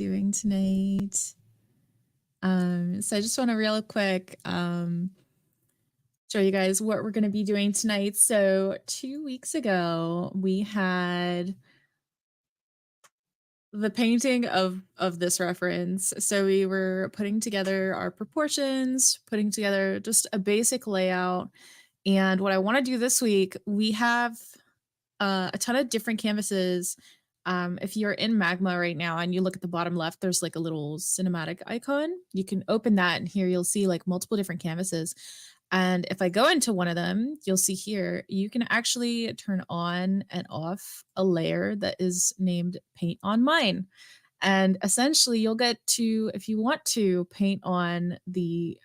you doing tonight? So I just want to real quick show you guys what we're going to be doing tonight. So 2 weeks ago, we had the painting of this reference. So we were putting together our proportions, putting together just a basic layout. And what I want to do this week, we have a ton of different canvases. If you're in Magma right now and you look at the bottom left, there's like a little cinematic icon. You can open that and here you'll see like multiple different canvases. And if I go into one of them, you'll see here, you can actually turn on and off a layer that is named Paint on Mine. And essentially you'll get to, if you want to, paint on the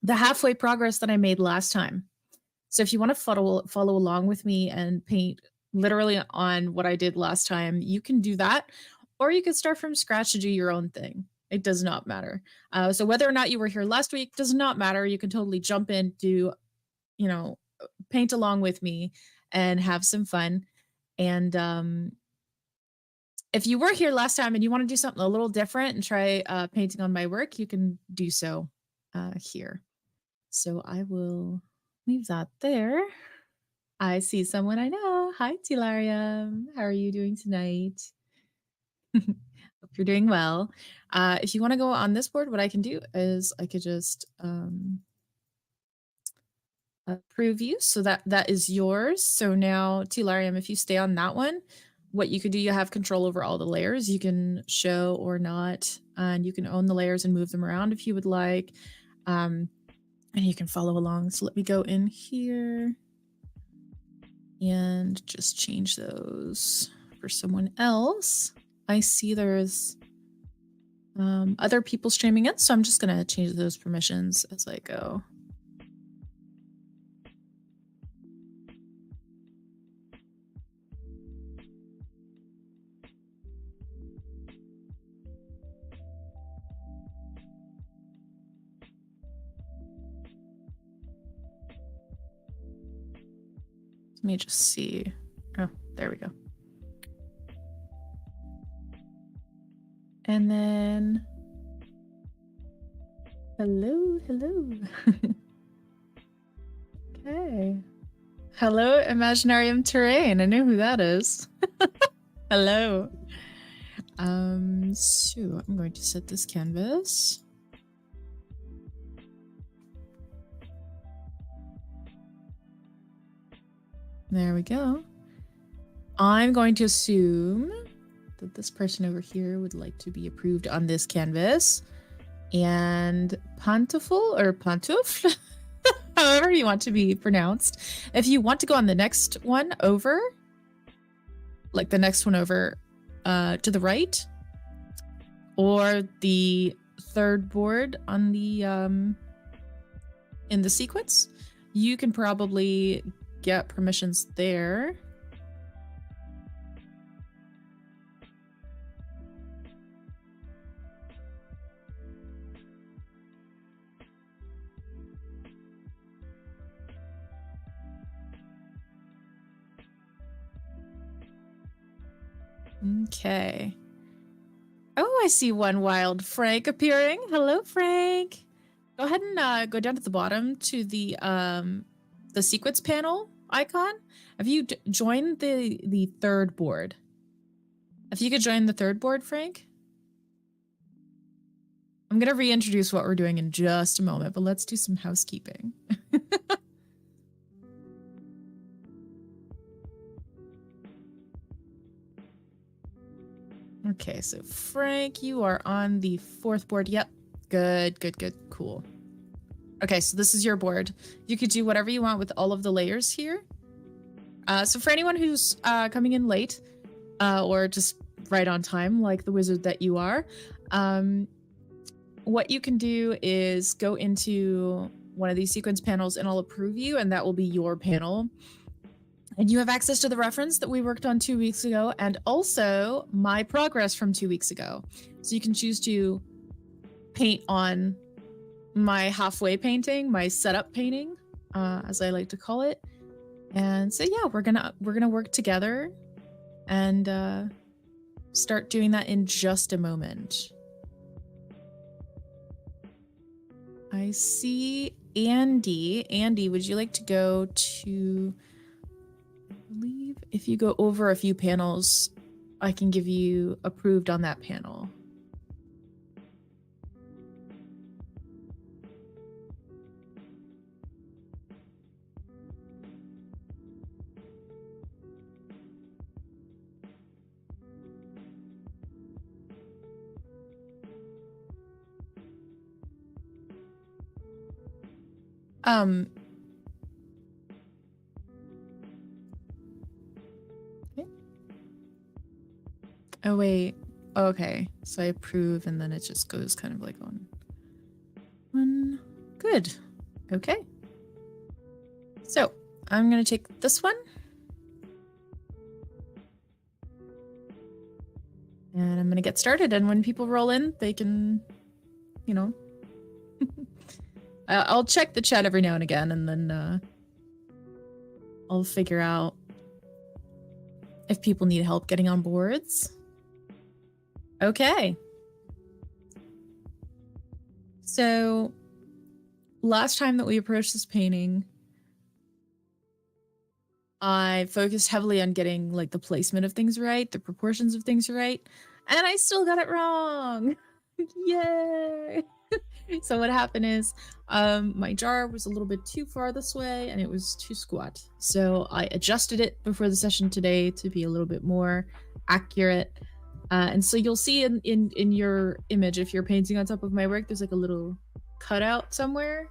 halfway progress that I made last time. So if you want to follow along with me and paint literally on what I did last time, you can do that. Or you could start from scratch to do your own thing. It does not matter. So whether or not you were here last week does not matter. You can totally jump in, do, paint along with me and have some fun. And if you were here last time and you want to do something a little different and try painting on my work, you can do so here. So I will leave that there. I see someone I know. Hi, Tilarium. How are you doing tonight? Hope you're doing well. If you want to go on this board, what I can do is I could just approve you. So that is yours. So now, Tilarium, if you stay on that one, what you could do, you have control over all the layers. You can show or not, and you can own the layers and move them around if you would like. And you can follow along. So let me go in here and just change those for someone else. I see there's other people streaming in, so I'm just going to change those permissions as I go. Let me just see. Oh, there we go. And then, hello. Okay. Hello, Imaginarium Terrain. I know who that is. Hello. So I'm going to set this canvas. There we go. I'm going to assume that this person over here would like to be approved on this canvas. And Pantuful or Pantouf, however you want to be pronounced. If you want to go on the next one over, like the next one over to the right, or the third board on the in the sequence, you can probably get permissions there. Okay. Oh, I see one wild Frank appearing. Hello, Frank. Go ahead and go down to the bottom to the sequence panel icon. Have you joined the third board? If you could join the third board, Frank. I'm going to reintroduce what we're doing in just a moment, but let's do some housekeeping. Okay, so Frank, you are on the fourth board. Yep. Good. Cool. Okay, so this is your board. You could do whatever you want with all of the layers here. So for anyone who's coming in late or just right on time, like the wizard that you are, what you can do is go into one of these sequence panels and I'll approve you, and that will be your panel. And you have access to the reference that we worked on 2 weeks ago and also my progress from 2 weeks ago. So you can choose to paint on my halfway painting, my setup painting, as I like to call it. And so yeah, we're gonna work together and start doing that in just a moment. I see Andy. Andy, would you like to go to, I believe if you go over a few panels, I can give you approved on that panel. Okay. Oh, wait. Okay. So I approve and then it just goes kind of like on one. Good. Okay. So I'm going to take this one. And I'm going to get started. And when people roll in, they can, you know, I'll check the chat every now and again, and then I'll figure out if people need help getting on boards. Okay. So last time that we approached this painting, I focused heavily on getting like the placement of things right, the proportions of things right, and I still got it wrong. Yay! So what happened is my jar was a little bit too far this way and it was too squat. So I adjusted it before the session today to be a little bit more accurate. And so you'll see in your image, if you're painting on top of my work, there's like a little cutout somewhere.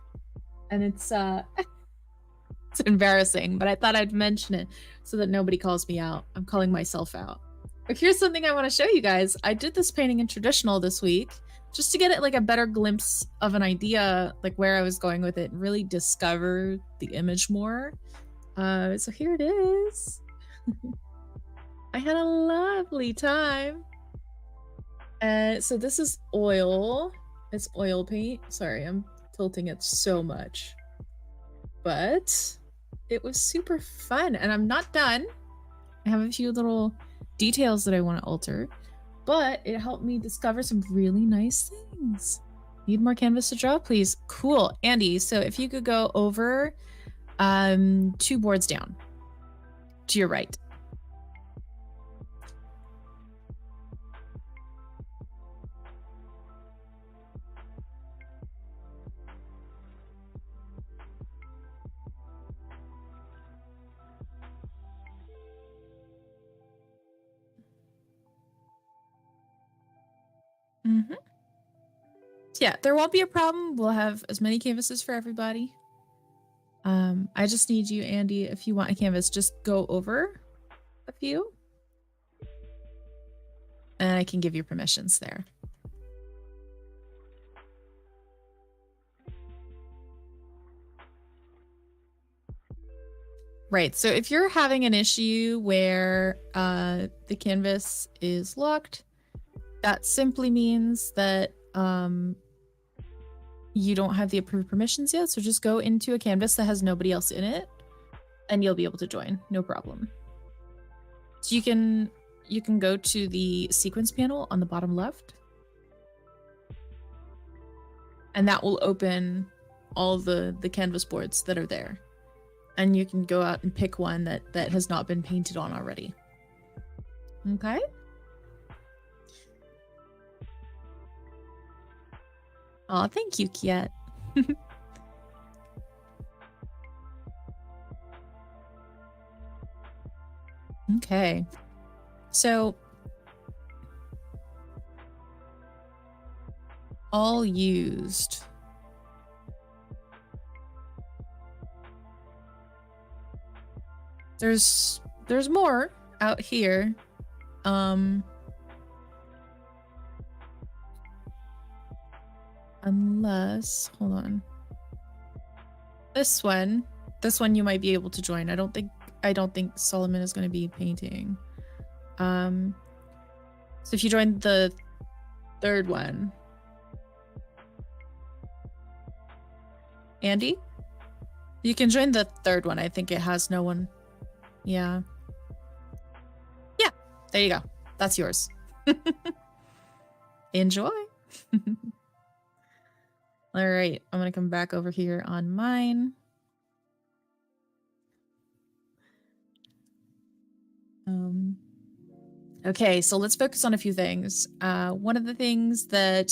And it's it's embarrassing, but I thought I'd mention it so that nobody calls me out. I'm calling myself out. But here's something I want to show you guys. I did this painting in traditional this week, just to get it like a better glimpse of an idea, like where I was going with it, and really discover the image more. So here it is. I had a lovely time. So this is oil. It's oil paint. Sorry, I'm tilting it so much. But it was super fun, and I'm not done. I have a few little details that I want to alter. But it helped me discover some really nice things. Need more canvas to draw, please? Cool. Andy, so if you could go over 2 boards down to your right. Mm-hmm. Yeah, there won't be a problem. We'll have as many canvases for everybody. I just need you, Andy, if you want a canvas, just go over a few. And I can give you permissions there. Right, so if you're having an issue where the canvas is locked, that simply means that you don't have the approved permissions yet, so just go into a canvas that has nobody else in it, and you'll be able to join, no problem. So you can go to the sequence panel on the bottom left, and that will open all the canvas boards that are there. And you can go out and pick one that has not been painted on already. Okay? Aw, thank you, Kiet. Okay. So all used. There's more out here. Unless, hold on. This one you might be able to join. I don't think Solomon is going to be painting. So if you join the 3rd one. Andy? You can join the 3rd one. I think it has no one. Yeah. Yeah, there you go. That's yours. Enjoy. All right, I'm gonna come back over here on mine. Okay, so let's focus on a few things. One of the things that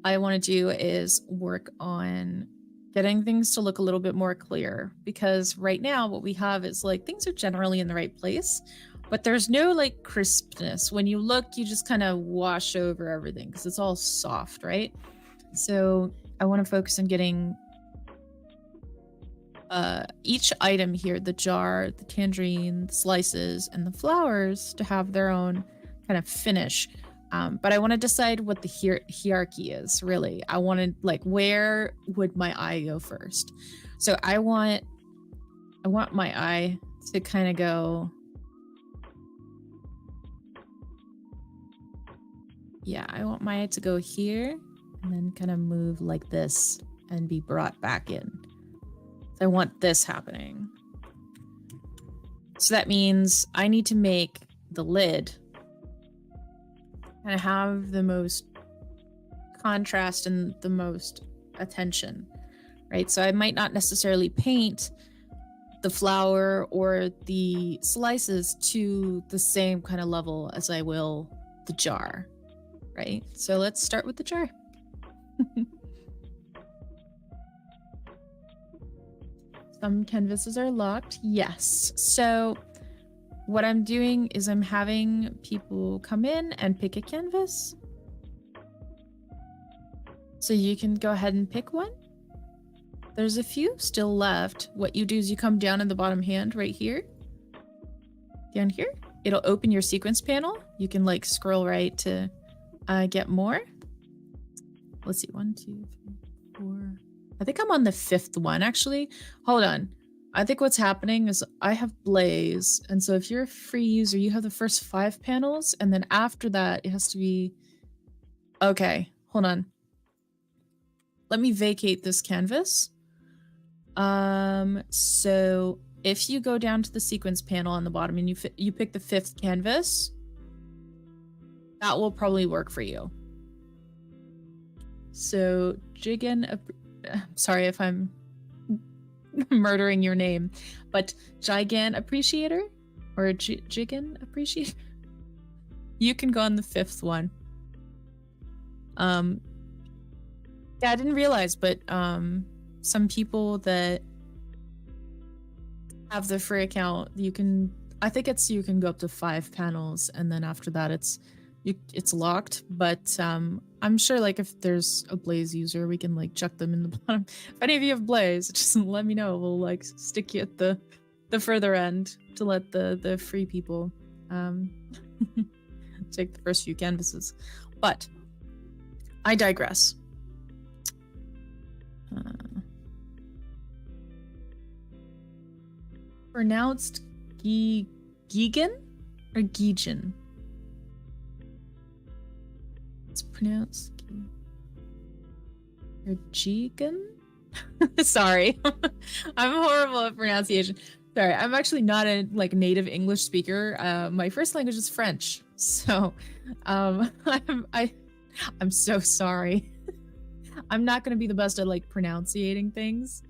I want to do is work on getting things to look a little bit more clear, because right now what we have is like things are generally in the right place, but there's no like crispness. When you look, you just kind of wash over everything because it's all soft, right? So I want to focus on getting each item here, the jar, the tangerine, the slices, and the flowers, to have their own kind of finish. But I want to decide what the hierarchy is, really. I want to, like, where would my eye go first? So I want my eye to kind of go... Yeah, I want my eye to go here and then kind of move like this and be brought back in. I want this happening. So that means I need to make the lid kind of have the most contrast and the most attention, right? So I might not necessarily paint the flower or the slices to the same kind of level as I will the jar, right? So let's start with the jar. Some canvases are locked. Yes. So what I'm doing is I'm having people come in and pick a canvas. So you can go ahead and pick one. There's a few still left. What you do is you come down in the bottom hand right here. Down here. It'll open your sequence panel. You can like scroll right to get more. Let's see. 1, 2, 3, 4. I think I'm on the 5th one, actually. Hold on. I think what's happening is I have Blaze. And so if you're a free user, you have the first 5 panels. And then after that, it has to be... Okay, hold on. Let me vacate this canvas. So if you go down to the sequence panel on the bottom and you pick the 5th canvas, that will probably work for you. So Jigen... Sorry if I'm murdering your name, but Gigant Appreciator or Jigen Appreciator, you can go on the 5th one. Yeah, I didn't realize, but some people that have the free account, you can, I think it's, you can go up to 5 panels, and then after that it's locked. But I'm sure, like, if there's a Blaze user, we can like chuck them in the bottom. If any of you have Blaze, just let me know. We'll like stick you at the further end to let the free people take the first few canvases. But I digress. Pronounced Gigan or Gijan? It's pronounced or Gigan? Sorry. I'm horrible at pronunciation. Sorry, I'm actually not a like native English speaker. My first language is French. So I'm so sorry. I'm not gonna be the best at like pronouncing things.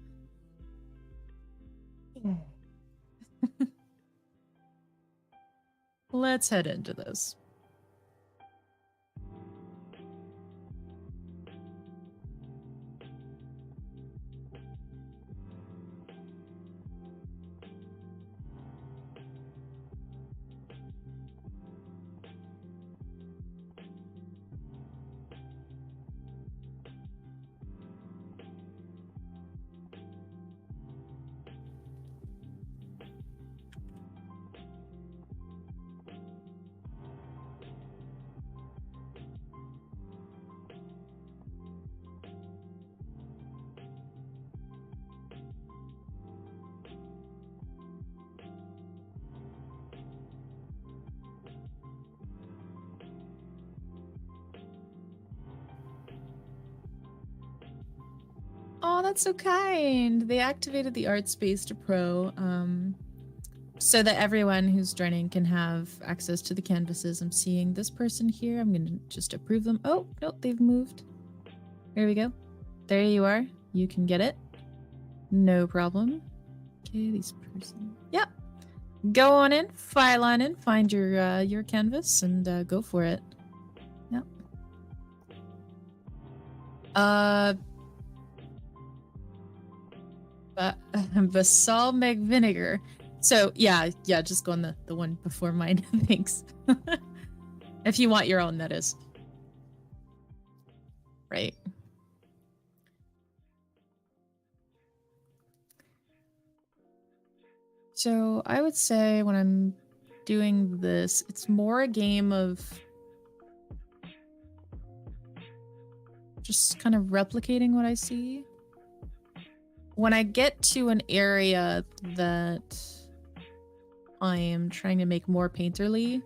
Let's head into this. Oh, that's so kind. They activated the Artspace to Pro. so that everyone who's joining can have access to the canvases. I'm seeing this person here. I'm going to just approve them. Oh, nope, they've moved. There we go. There you are. You can get it. No problem. Okay, these person. Yep. Go on in, file on in, find your canvas, and go for it. Yep. Balsamic vinegar. So yeah, just go on the one before mine. Thanks. If you want your own, that is. Right. So I would say when I'm doing this, it's more a game of just kind of replicating what I see. When I get to an area that I am trying to make more painterly,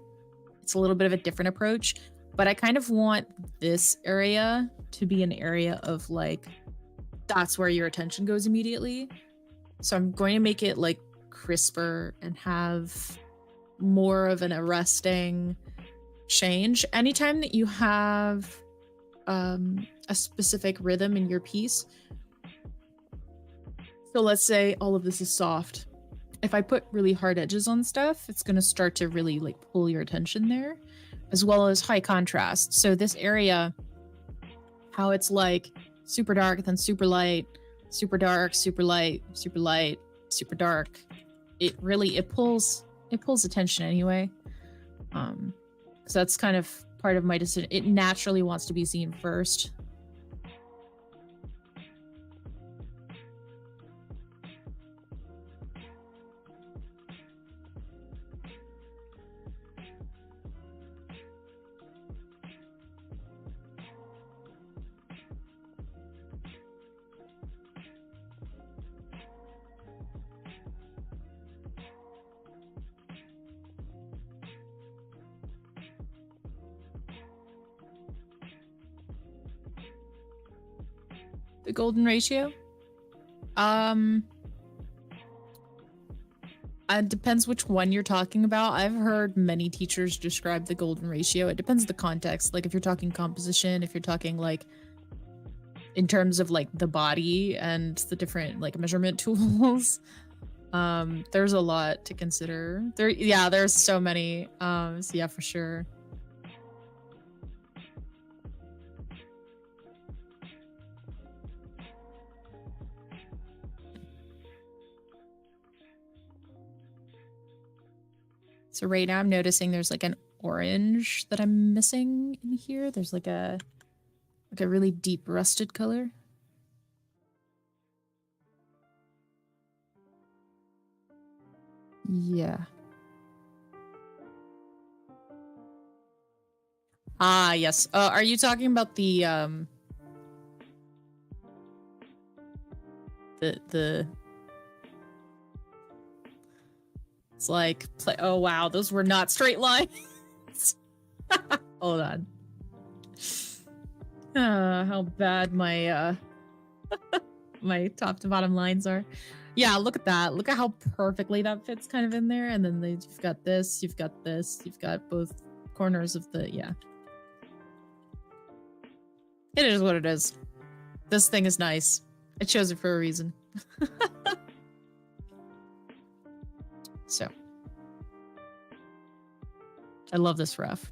it's a little bit of a different approach, but I kind of want this area to be an area of like, that's where your attention goes immediately. So I'm going to make it like crisper and have more of an arresting change. Anytime that you have a specific rhythm in your piece, so let's say all of this is soft. If I put really hard edges on stuff, it's going to start to really like pull your attention there, as well as high contrast. So this area, how it's like super dark, then super light, super dark, super light, super light, super dark. It pulls attention anyway. So that's kind of part of my decision. It naturally wants to be seen first. The golden ratio? It depends which one you're talking about. I've heard many teachers describe the golden ratio. It depends the context. Like if you're talking composition, if you're talking like in terms of like the body and the different like measurement tools, there's a lot to consider. There's so many. So yeah, for sure. So right now I'm noticing there's like an orange that I'm missing in here. There's like a really deep rusted color. Yeah. Ah, yes. Are you talking about the it's like, oh wow, those were not straight lines. Hold on. How bad my my top to bottom lines are. Yeah, look at that. Look at how perfectly that fits kind of in there. And then you've got this, you've got this, you've got both corners of the, yeah. It is what it is. This thing is nice. I chose it for a reason. So. I love this ref.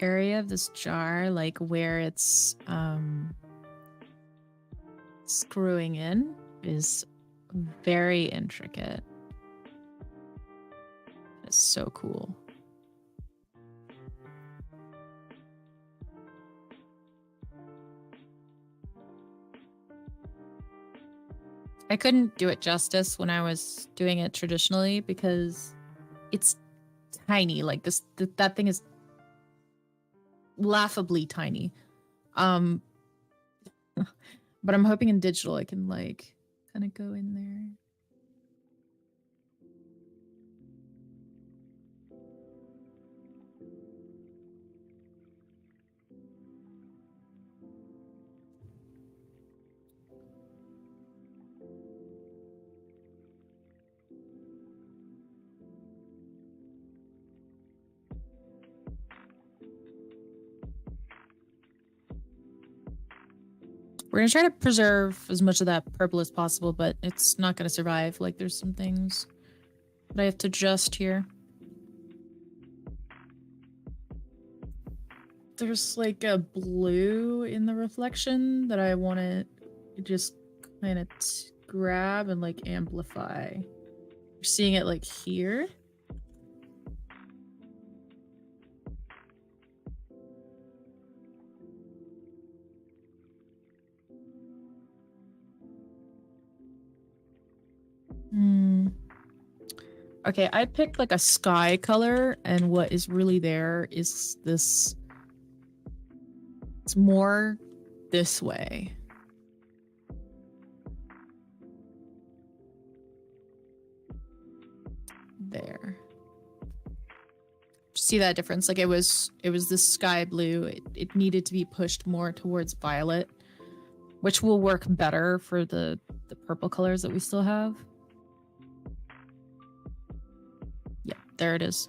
area of this jar, like where it's screwing in, is very intricate. It's so cool. I couldn't do it justice when I was doing it traditionally because it's tiny. Like that thing is laughably tiny. But I'm hoping in digital I can like kind of go in there. We're gonna try to preserve as much of that purple as possible, but it's not gonna survive. Like there's some things that I have to adjust here. There's like a blue in the reflection that I want to just kind of grab and like amplify. You're seeing it like here. Okay, I picked like a sky color, and what is really there is this. It's more this way. There. See that difference? Like it was this sky blue. It needed to be pushed more towards violet, which will work better for the purple colors that we still have. Yeah, there it is.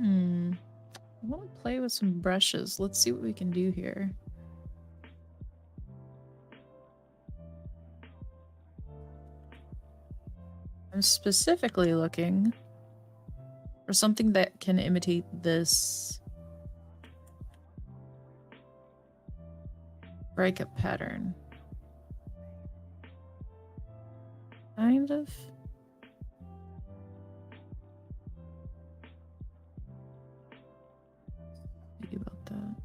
I want to play with some brushes. Let's see what we can do here. I'm specifically looking for something that can imitate this breakup pattern. Kind of. Think about that.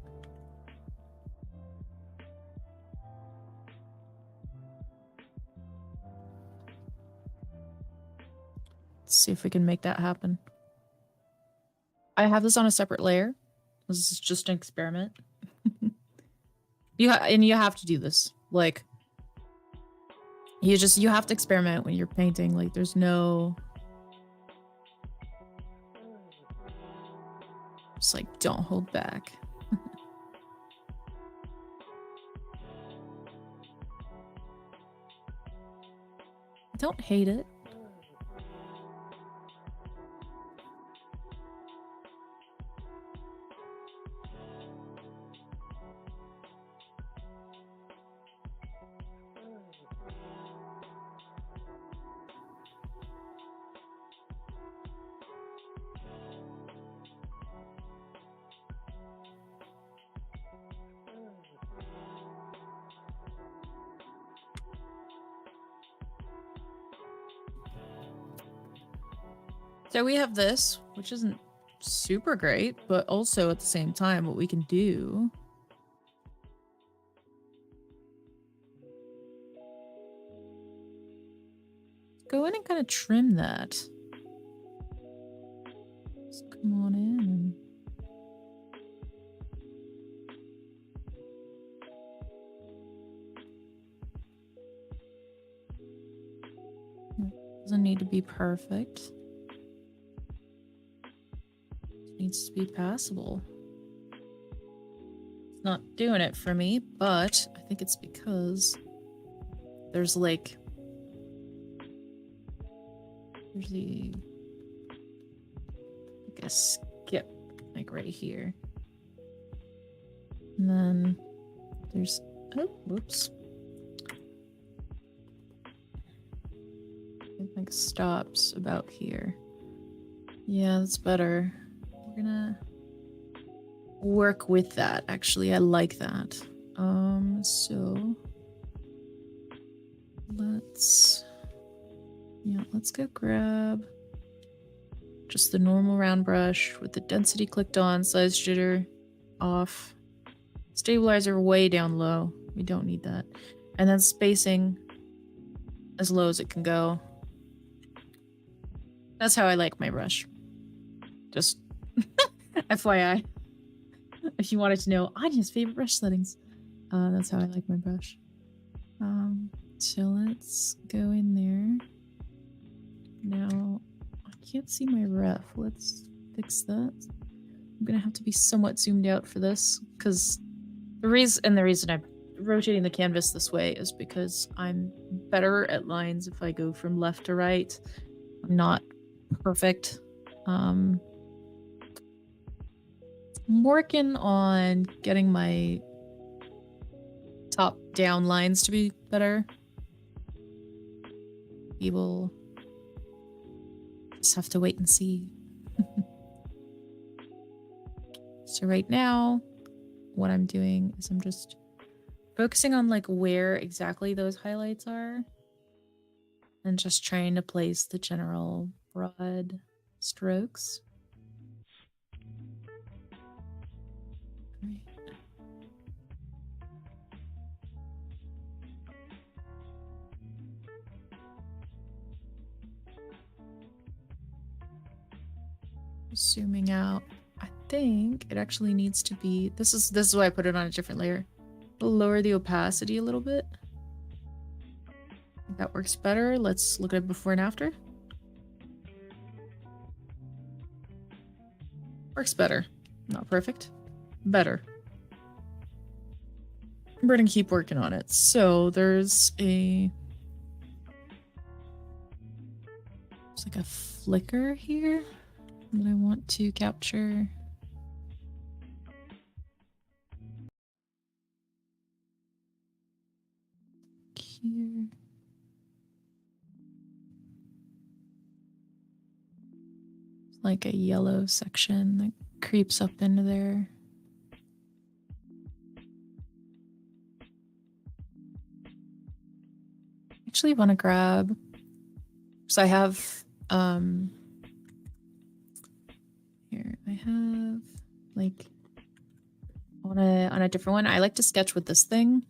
Let's see if we can make that happen. I have this on a separate layer. This is just an experiment. You have to do this. Like, you have to experiment when you're painting. Like, there's no, just like, don't hold back. I don't hate it. So we have this, which isn't super great, but also at the same time, what we can do go in and kind of trim that. Just come on in. Doesn't need to be perfect. It needs to be passable. It's not doing it for me, but I think it's because there's like a skip like right here. And then there's, oh, whoops. It like stops about here. Yeah, that's better. We're gonna work with that. Actually, I like that. So let's go grab just the normal round brush with the density clicked on, size jitter off, stabilizer way down low. We don't need that. And then spacing as low as it can go. That's how I like my brush. Just FYI. If you wanted to know Anya's favorite brush settings. That's how I like my brush. So let's go in there. Now, I can't see my ref. Let's fix that. I'm gonna have to be somewhat zoomed out for this, because the reason I'm rotating the canvas this way is because I'm better at lines if I go from left to right. I'm not perfect. I'm working on getting my top down lines to be better. We will just have to wait and see. So right now, what I'm doing is I'm just focusing on like where exactly those highlights are and just trying to place the general broad strokes. Right. Zooming out, I think it actually needs to be, this is why I put it on a different layer. We'll lower the opacity a little bit. That works better. Let's look at before and after. Works better. Not perfect. Better. We're gonna keep working on it. So there's like a flicker here. that I want to capture. Here. Like a yellow section that creeps up into there. Actually want to grab, so I have here I have like on a different one. I like to sketch with this thing,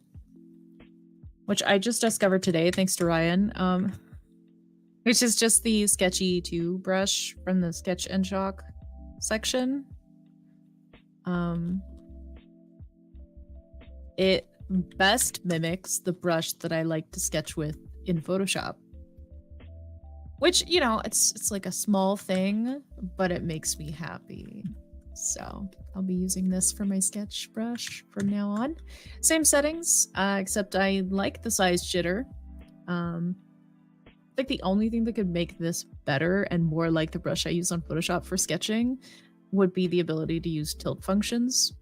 which I just discovered today thanks to Ryan, which is just the Sketchy 2 brush from the Sketch and Chalk section. It best mimics the brush that I like to sketch with in Photoshop. Which, you know, it's like a small thing, but it makes me happy. So I'll be using this for my sketch brush from now on. Same settings, except I like the size jitter. I think the only thing that could make this better and more like the brush I use on Photoshop for sketching would be the ability to use tilt functions.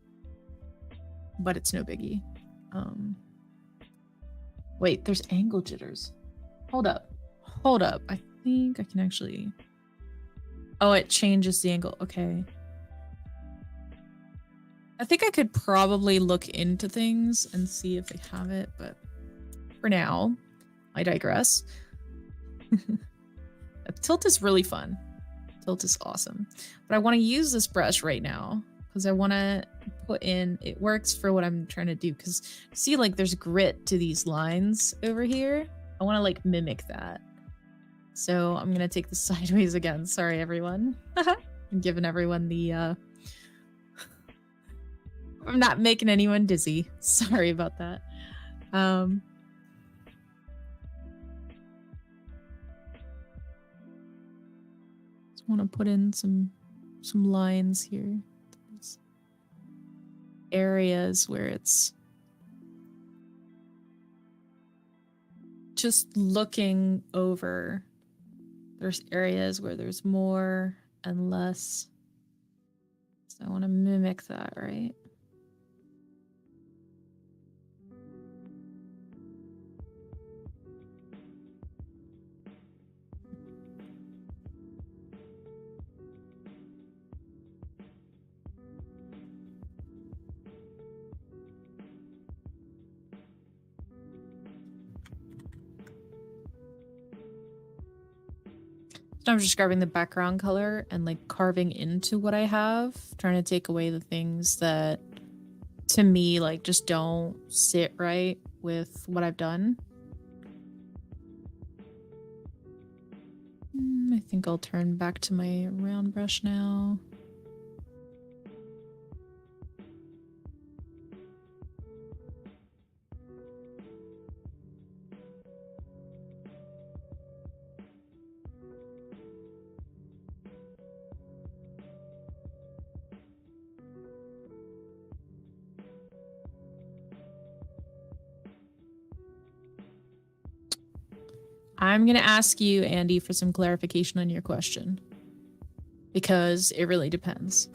But it's no biggie. Wait, there's angle jitters. Hold up. I think I can actually... Oh, it changes the angle. Okay. I think I could probably look into things and see if they have it, but for now, I digress. Tilt is really fun. Tilt is awesome. But I want to use this brush right now because I want to put in... It works for what I'm trying to do because see, like, there's grit to these lines over here. I want to, like, mimic that. So I'm going to take this sideways again. Sorry, everyone. I'm giving everyone the... I'm not making anyone dizzy. Sorry about that. Just want to put in some lines here. There's areas where it's just looking over. There's areas where there's more and less. So I want to mimic that, right? I'm just grabbing the background color and like carving into what I have, trying to take away the things that to me like just don't sit right with what I've done. I think I'll turn back to my round brush now. I'm going to ask you, Andy, for some clarification on your question. Because it really depends.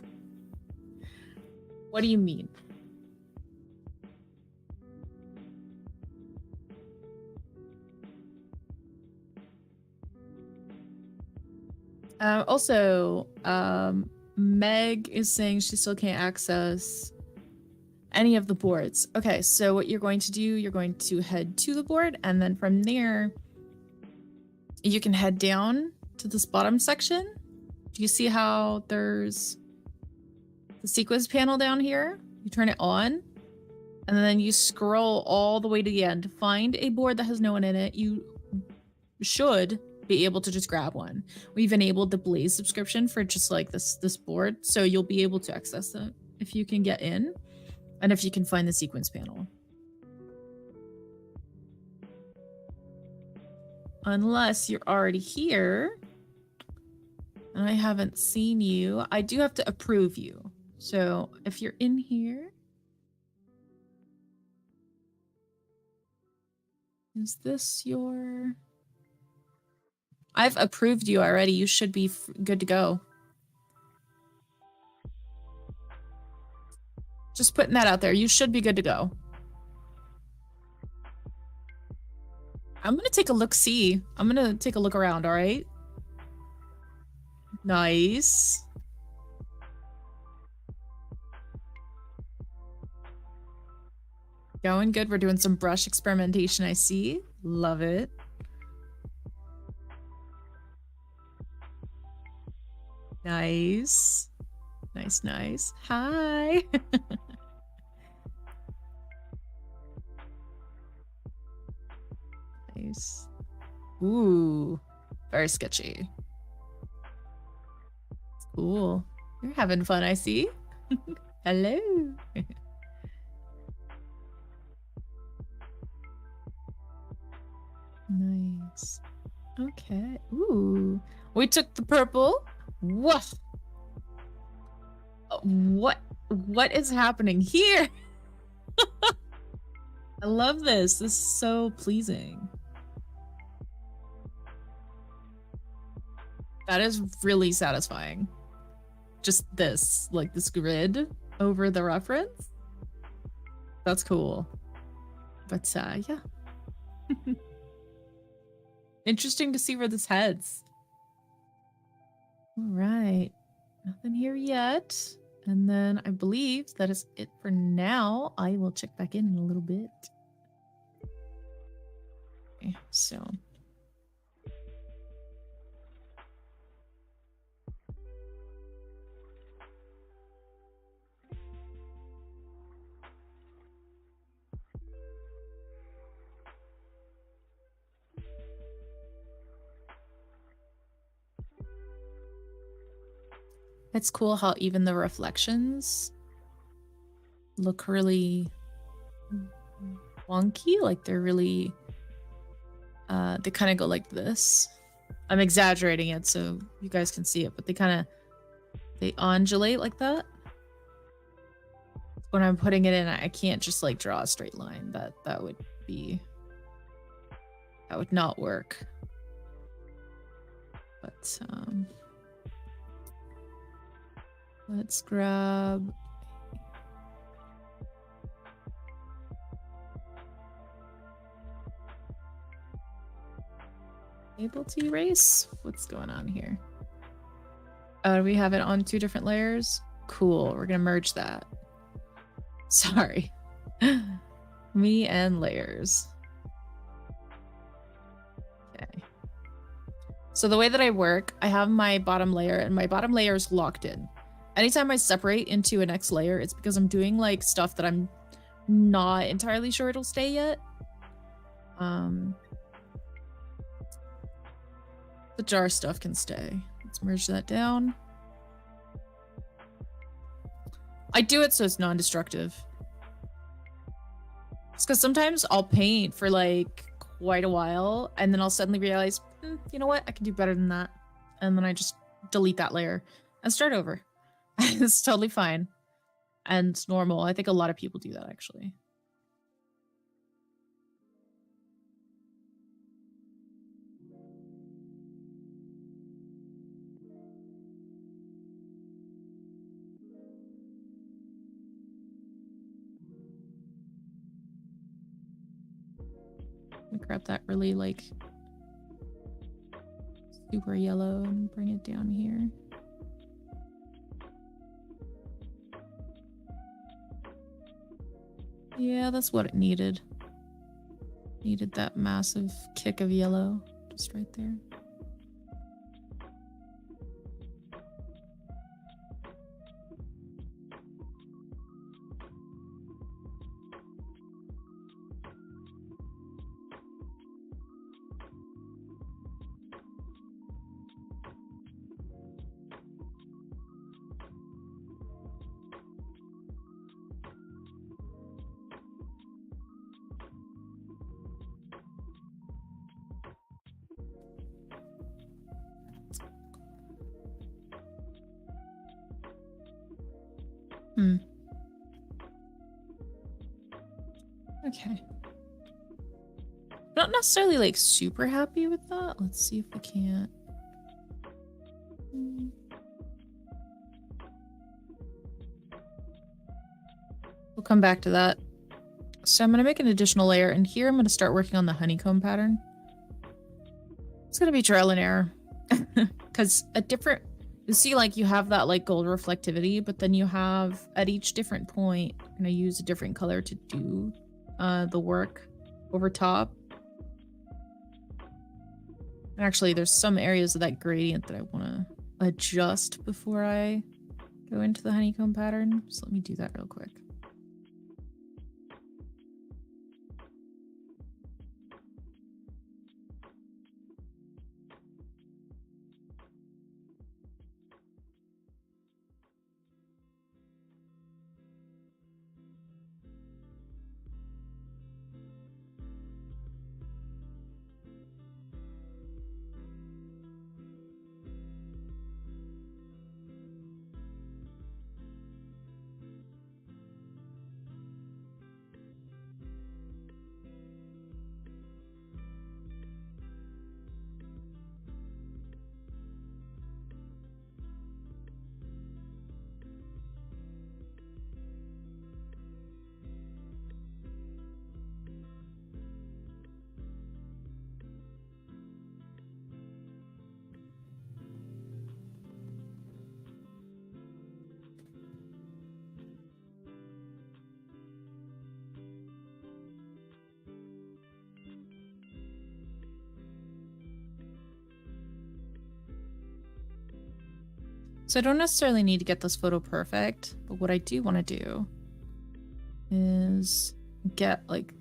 What do you mean? Also, Meg is saying she still can't access any of the boards. Okay, so what you're going to do, you're going to head to the board, and then from there, you can head down to this bottom section. Do you see how there's the sequence panel down here? You turn it on, and then you scroll all the way to the end. Find a board that has no one in it. You should be able to just grab one. We've enabled the Blaze subscription for just like this board, so you'll be able to access it if you can get in, and if you can find the sequence panel. Unless you're already here and I haven't seen you. I do have to approve you. So if you're in here, is this your... I've approved you already. You should be good to go. Just putting that out there. You should be good to go. I'm gonna take a look-see. I'm gonna take a look around, all right? Nice. Going good. We're doing some brush experimentation, I see. Love it. Nice. Nice, nice. Hi. Nice. Ooh, very sketchy. Cool. You're having fun, I see. Hello. Nice. Okay. Ooh. We took the purple. What? What is happening here? I love this. This is so pleasing. That is really satisfying. Just this, like this grid over the reference. That's cool. But yeah. Interesting to see where this heads. All right. Nothing here yet. And then I believe that is it for now. I will check back in a little bit. Okay, so. It's cool how even the reflections look really wonky. Like they're really, they kind of go like this. I'm exaggerating it so you guys can see it, but they undulate like that. When I'm putting it in, I can't just like draw a straight line. That would not work. But, let's grab. Able to erase? What's going on here? We have it on 2 different layers. Cool. We're gonna merge that. Sorry. Me and layers. Okay. So the way that I work, I have my bottom layer and my bottom layer is locked in. Anytime I separate into a next layer, it's because I'm doing like stuff that I'm not entirely sure it'll stay yet. The jar stuff can stay. Let's merge that down. I do it so it's non-destructive. It's because sometimes I'll paint for like quite a while and then I'll suddenly realize, you know what? I can do better than that. And then I just delete that layer and start over. It's totally fine. And it's normal. I think a lot of people do that actually. Let me grab that really like super yellow and bring it down here. Yeah, that's what it needed. Needed that massive kick of yellow just right there. Okay. Not necessarily like super happy with that. Let's see if we can't. come back to that. So I'm going to make an additional layer, and here I'm going to start working on the honeycomb pattern. It's going to be trial and error. Because you see, like, you have that, like, gold reflectivity, but then you have, at each different point, I'm going to use a different color to do the work over top. And actually, there's some areas of that gradient that I want to adjust before I go into the honeycomb pattern. So let me do that real quick. So I don't necessarily need to get this photo perfect, but what I do want to do is get, like,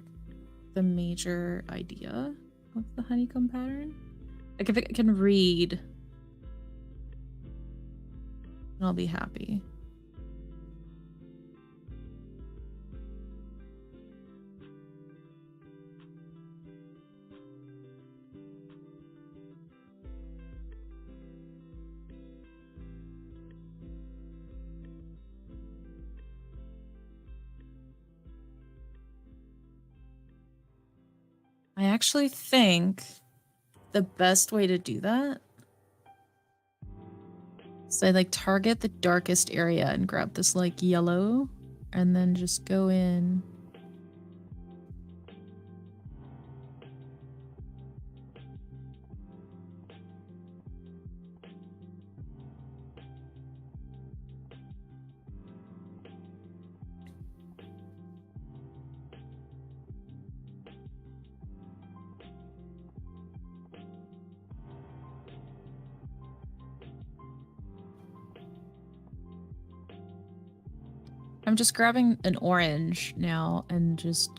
the major idea of the honeycomb pattern. Like, if it can read, I'll be happy. I actually think the best way to do that is I, like, target the darkest area and grab this, like, yellow and then just go in. I'm just grabbing an orange now and just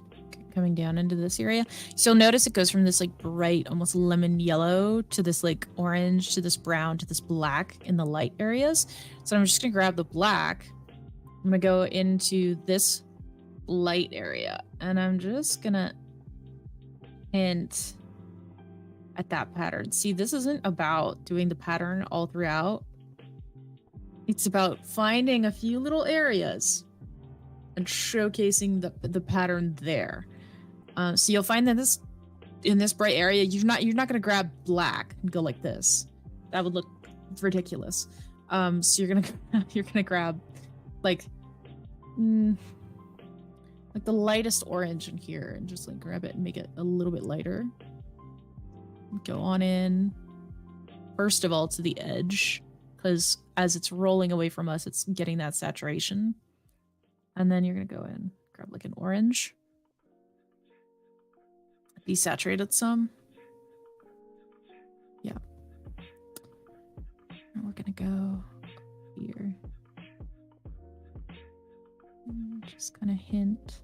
coming down into this area. So you'll notice it goes from this, like, bright, almost lemon yellow to this, like, orange to this brown to this black in the light areas. So I'm just gonna grab the black. I'm gonna go into this light area and I'm just gonna hint at that pattern. See, this isn't about doing the pattern all throughout. It's about finding a few little areas and showcasing the pattern there. So you'll find that in this bright area, you're not gonna grab black and go like this. That would look ridiculous. So you're gonna grab, like the lightest orange in here and just, like, grab it and make it a little bit lighter. Go on in, first of all, to the edge, because as it's rolling away from us, it's getting that saturation. And then you're gonna go in, grab, like, an orange, desaturate it some. Yeah. And we're gonna go here. And just kind of hint.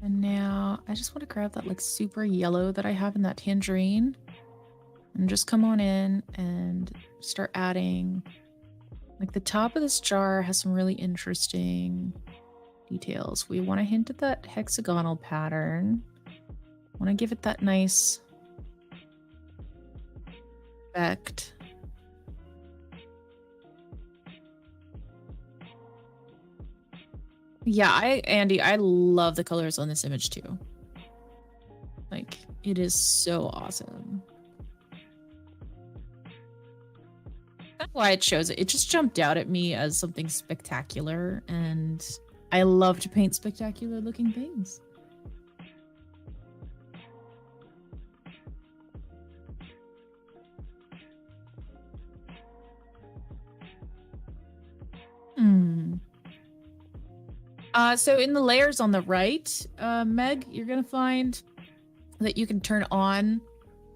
And now I just want to grab that, like, super yellow that I have in that tangerine and just come on in and start adding. Like, the top of this jar has some really interesting details. We want to hint at that hexagonal pattern. Want to give it that nice effect. Yeah, Andy, I love the colors on this image too. Like, it is so awesome. That's why it shows it. It just jumped out at me as something spectacular, and I love to paint spectacular looking things. So in the layers on the right, Meg, you're gonna find that you can turn on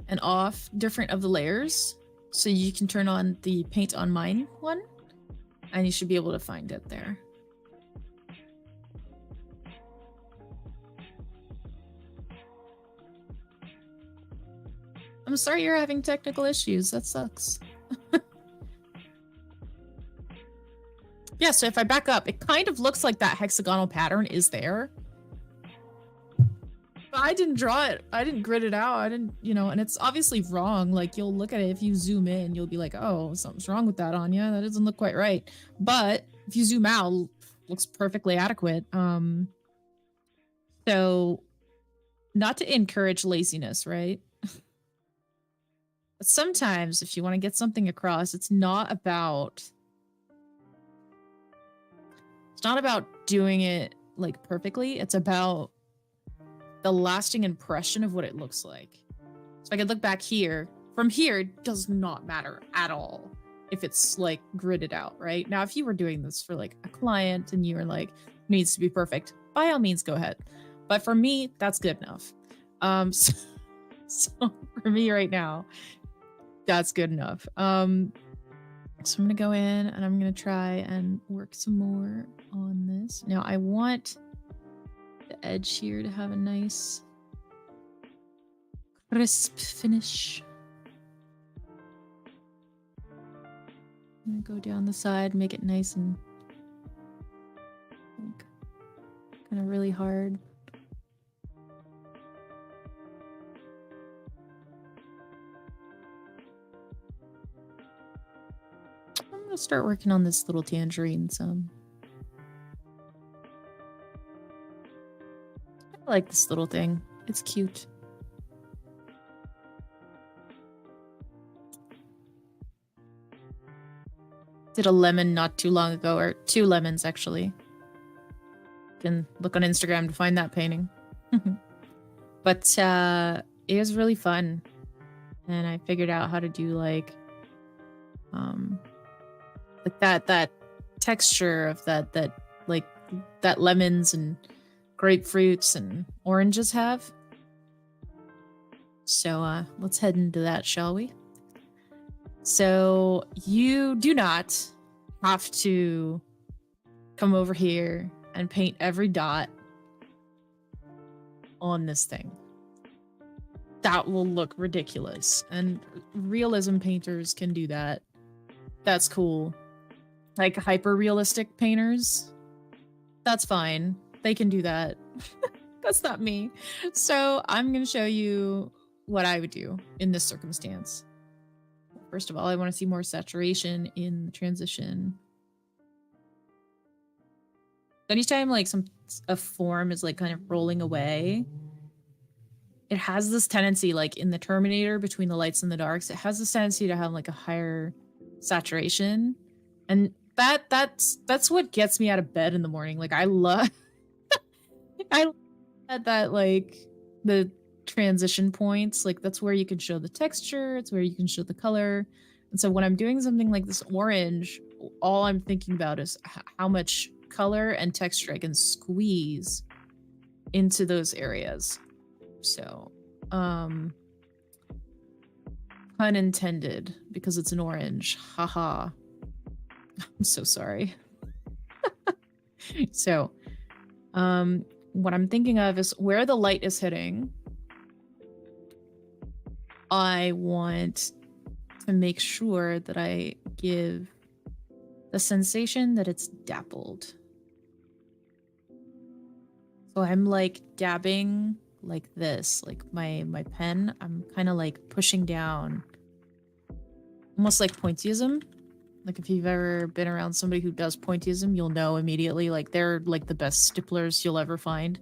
and off different of the layers. So you can turn on the paint on mine one, and you should be able to find it there. I'm sorry you're having technical issues. That sucks. Yeah, so if I back up, it kind of looks like that hexagonal pattern is there. But I didn't draw it. I didn't grid it out. I didn't, you know, and it's obviously wrong. Like, you'll look at it, if you zoom in, you'll be like, oh, something's wrong with that, Anya. That doesn't look quite right. But if you zoom out, it looks perfectly adequate. So not to encourage laziness, right? But sometimes if you want to get something across, it's not about doing it like perfectly. It's about the lasting impression of what it looks like. So I could look back here. From here, it does not matter at all if it's like gridded out, right? Now, if you were doing this for like a client and you were like, needs to be perfect, by all means, go ahead. But for me, that's good enough. So for me right now, that's good enough. So I'm gonna go in and I'm gonna try and work some more on this. Now I want the edge here to have a nice crisp finish. I'm gonna go down the side, make it nice and like, kind of really hard. I'm gonna start working on this little tangerine some. I like this little thing. It's cute. Did a lemon not too long ago, or 2 lemons actually. You can look on Instagram to find that painting. But it was really fun. And I figured out how to do like that texture of that like that lemons and grapefruits and oranges have. So let's head into that, shall we? So you do not have to come over here and paint every dot on this thing. That will look ridiculous. And realism painters can do that. That's cool. Like hyper realistic painters, that's fine. They can do that. That's not me. So I'm going to show you what I would do in this circumstance. First of all, I want to see more saturation in the transition. Anytime like a form is like kind of rolling away, it has this tendency, like in the Terminator, between the lights and the darks, it has this tendency to have like a higher saturation. And that's what gets me out of bed in the morning. Like I love that like the transition points, like that's where you can show the texture, it's where you can show the color. And so when I'm doing something like this orange, all I'm thinking about is how much color and texture I can squeeze into those areas. So pun intended, because it's an orange. Haha. I'm so sorry. So what I'm thinking of is where the light is hitting, I want to make sure that I give the sensation that it's dappled. So I'm like dabbing like this, like my pen, I'm kind of like pushing down, almost like pointillism. Like if you've ever been around somebody who does pointillism, you'll know immediately. Like they're like the best stipplers you'll ever find.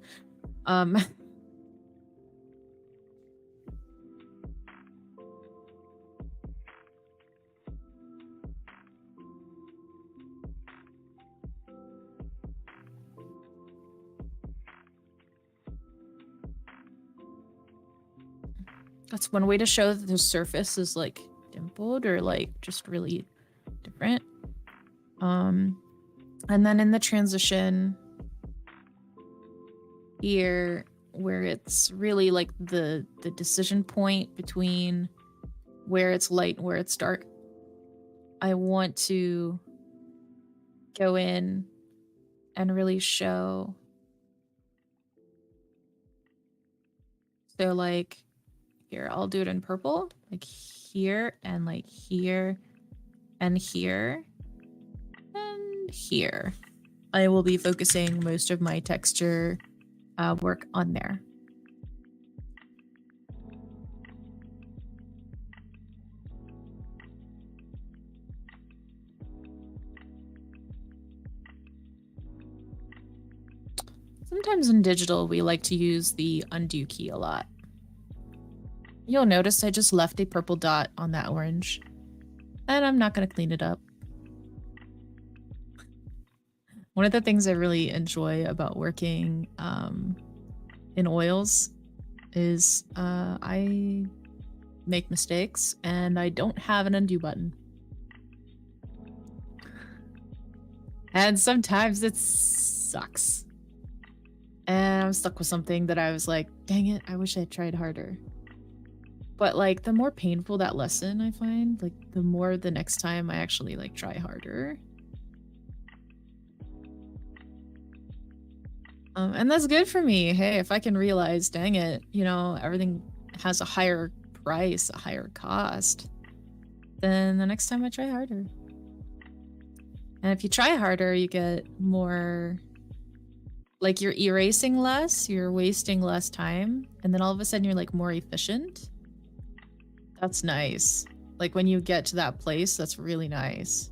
That's one way to show that the surface is like dimpled or like just really different. And then in the transition here, where it's really like the decision point between where it's light and where it's dark, I want to go in and really show. So like here, I'll do it in purple, like here and like here and here and here. I will be focusing most of my texture work on there. Sometimes in digital, we like to use the undo key a lot. You'll notice I just left a purple dot on that orange, and I'm not going to clean it up. One of the things I really enjoy about working in oils is I make mistakes and I don't have an undo button. And sometimes it sucks. And I'm stuck with something that I was like, dang it, I wish I had tried harder. But like the more painful that lesson I find, like the more the next time I actually like try harder. And that's good for me. Hey, if I can realize, dang it, you know, everything has a higher price, a higher cost, then the next time I try harder. And if you try harder, you get more, like you're erasing less, you're wasting less time, and then all of a sudden you're like more efficient. That's nice. Like when you get to that place, that's really nice.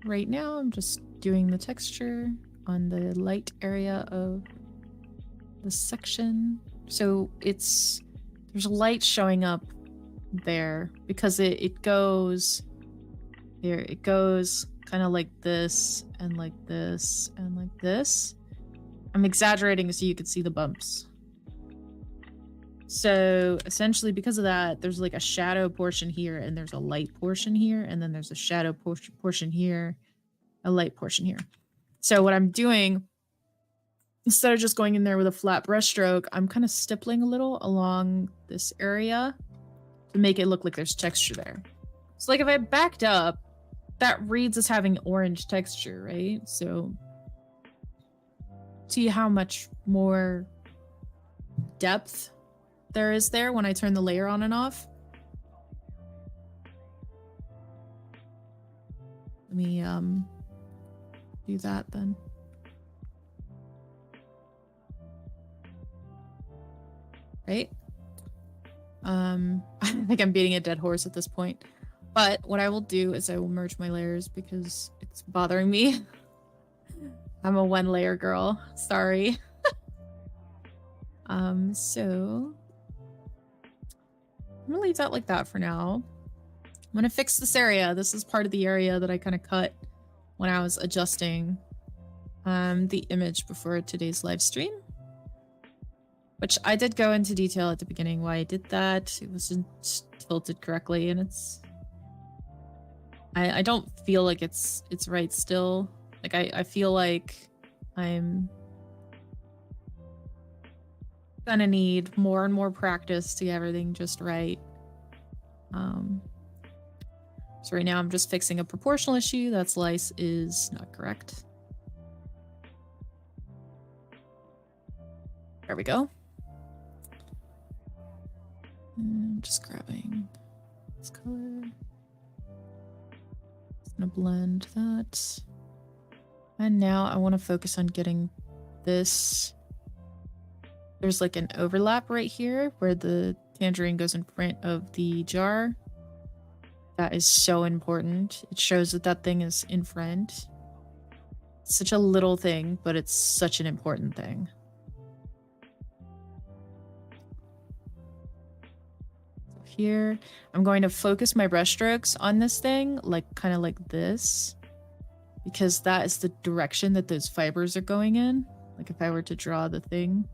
Right now, I'm just doing the texture on the light area of the section. So there's light showing up there because it goes there. It goes kind of like this and like this and like this. I'm exaggerating so you can see the bumps. So essentially because of that, there's like a shadow portion here and there's a light portion here, and then there's a shadow portion here, a light portion here. So what I'm doing, instead of just going in there with a flat brush stroke, I'm kind of stippling a little along this area to make it look like there's texture there. So like if I backed up, that reads as having orange texture, right? So see how much more depth there is there when I turn the layer on and off. Let me do that then. Right? I think I'm beating a dead horse at this point. But what I will do is I will merge my layers because it's bothering me. I'm a one layer girl. Sorry. So I'm gonna leave that like that for now. I'm gonna fix this area. This is part of the area that I kind of cut when I was adjusting the image before today's live stream, which I did go into detail at the beginning why I did that. It wasn't tilted correctly, and I don't feel like it's right still. Like I feel like I'm gonna need more and more practice to get everything just right. So right now I'm just fixing a proportional issue. That slice is not correct. There we go. And just grabbing this color. Just gonna blend that. And now I want to focus on getting this There's like an overlap right here where the tangerine goes in front of the jar. That is so important. It shows that that thing is in front. It's such a little thing, but it's such an important thing. So here, I'm going to focus my brush strokes on this thing, like kind of like this, because that is the direction that those fibers are going in. Like if I were to draw the thing.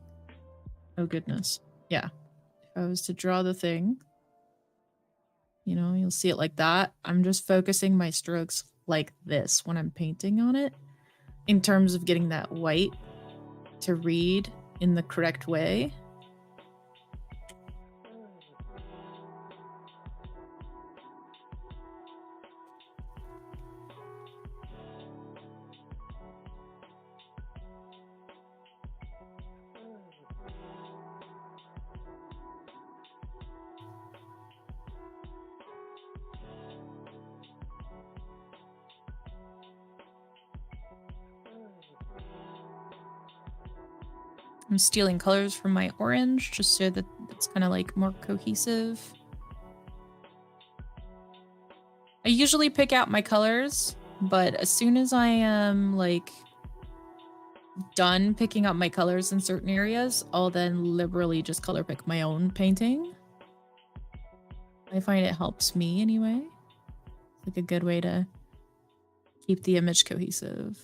Oh goodness. Yeah. If I was to draw the thing, you know, you'll see it like that. I'm just focusing my strokes like this when I'm painting on it in terms of getting that white to read in the correct way. I'm stealing colors from my orange just so that it's kind of like more cohesive. I usually pick out my colors, but as soon as I am like done picking out my colors in certain areas, I'll then liberally just color pick my own painting. I find it helps me anyway. It's like a good way to keep the image cohesive.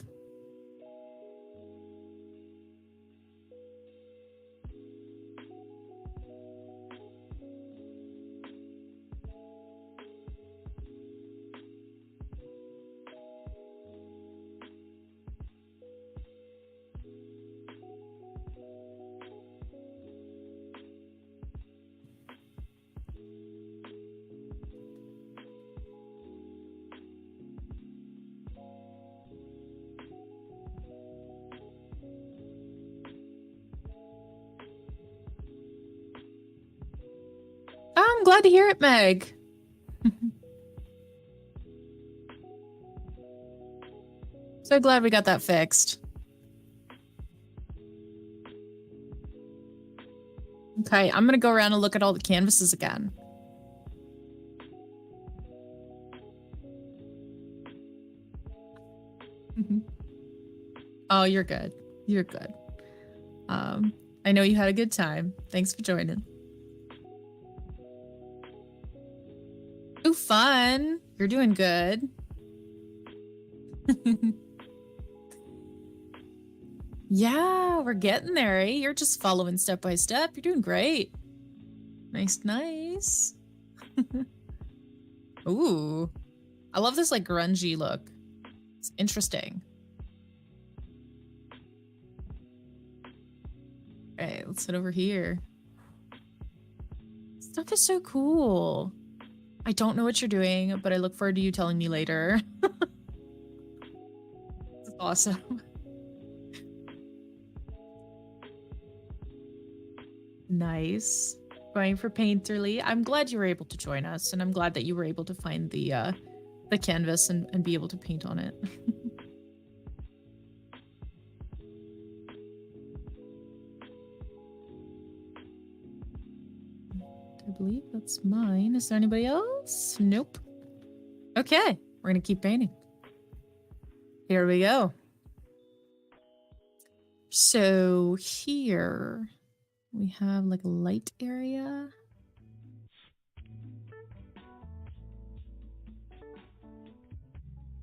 I'm glad to hear it, Meg. So glad we got that fixed. Okay, I'm gonna go around and look at all the canvases again. Oh, you're good. You're good. I know you had a good time. Thanks for joining. Ooh, fun. You're doing good. Yeah, we're getting there, eh? You're just following step by step. You're doing great. Nice, nice. Ooh. I love this like grungy look. It's interesting. Okay, let's head over here. Stuff is so cool. I don't know what you're doing, but I look forward to you telling me later. It's awesome. Nice. Going for Painterly. I'm glad you were able to join us, and I'm glad that you were able to find the canvas and be able to paint on it. I believe that's mine. Is there anybody else? Nope. Okay, we're gonna keep painting. Here we go. So here we have like a light area.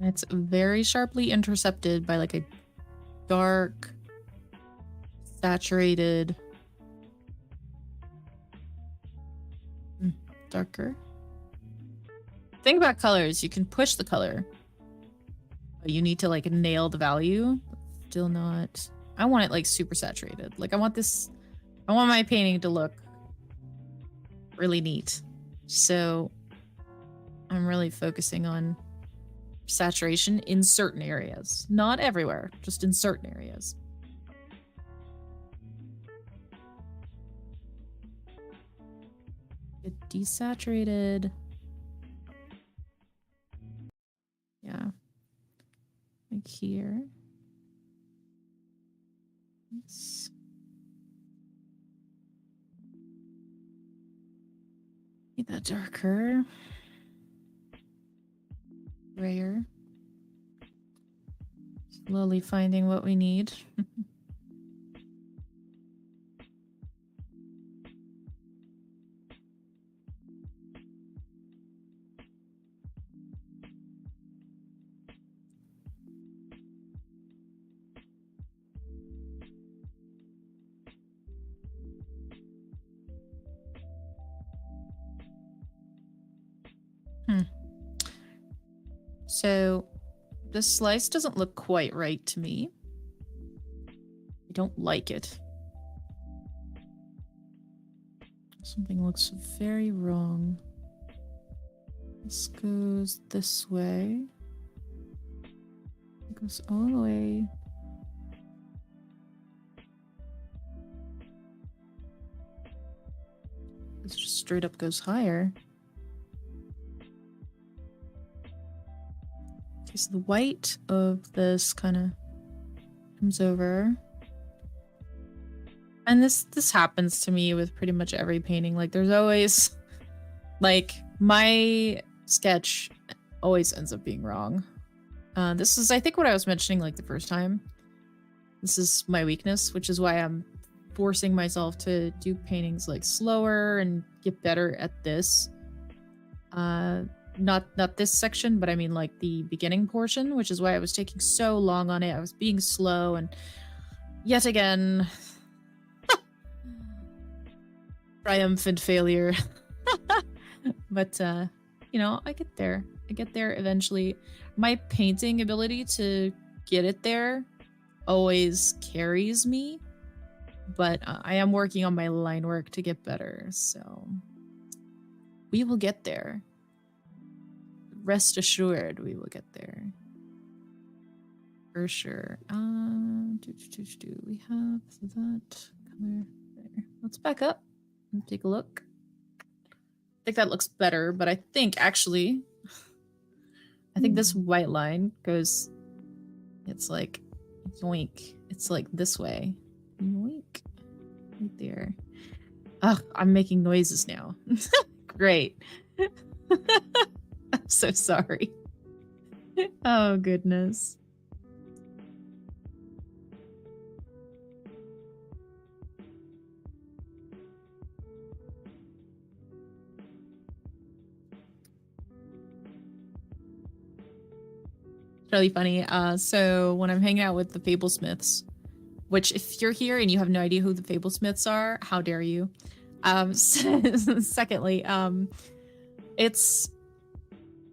It's very sharply intercepted by like a dark, saturated, darker. Thing about colors, you can push the color, but you need to like nail the value. Still not. I want it like super saturated. Like I want my painting to look really neat. So I'm really focusing on saturation in certain areas. Not everywhere, just in certain areas. Get desaturated. Yeah. Like here. Yes. Make that darker. Grayer. Slowly finding what we need. So this slice doesn't look quite right to me. I don't like it. Something looks very wrong. This goes this way. It goes all the way. It just straight up goes higher. Okay, so the white of this kind of comes over. And this happens to me with pretty much every painting. Like, there's always, like, my sketch always ends up being wrong. This is, I think, what I was mentioning, like, the first time. This is my weakness, which is why I'm forcing myself to do paintings, like, slower and get better at this. Not this section, but I mean, like, the beginning portion, which is why I was taking so long on it. I was being slow, and yet again... triumphant failure. But you know, I get there eventually. My painting ability to get it there always carries me, but I am working on my line work to get better, so we will get there. Rest assured, we will get there for sure. We have that color there. Let's back up. Take a look. I think that looks better, but I think actually, I think this white line goes, it's like, yoink. It's like this way. Yoink. Right there. Oh, I'm making noises now. Great. I'm so sorry. Oh, goodness. Really funny. So when I'm hanging out with the Fablesmiths, which if you're here and you have no idea who the Fablesmiths are, how dare you? Secondly, it's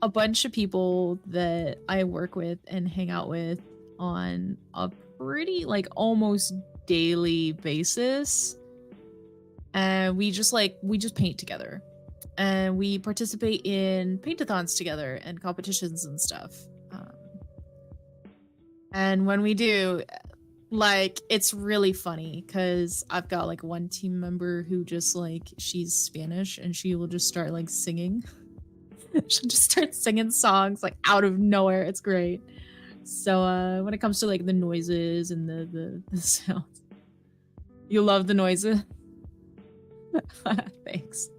a bunch of people that I work with and hang out with on a pretty, like, almost daily basis. And we just paint together. And we participate in paint-a-thons together and competitions and stuff. And when we do, like, it's really funny because I've got, like, one team member who just, like, she's Spanish and she will just start, like, singing. She'll just start singing songs, like, out of nowhere. It's great. So when it comes to, like, the noises and the sounds, you love the noises. Thanks.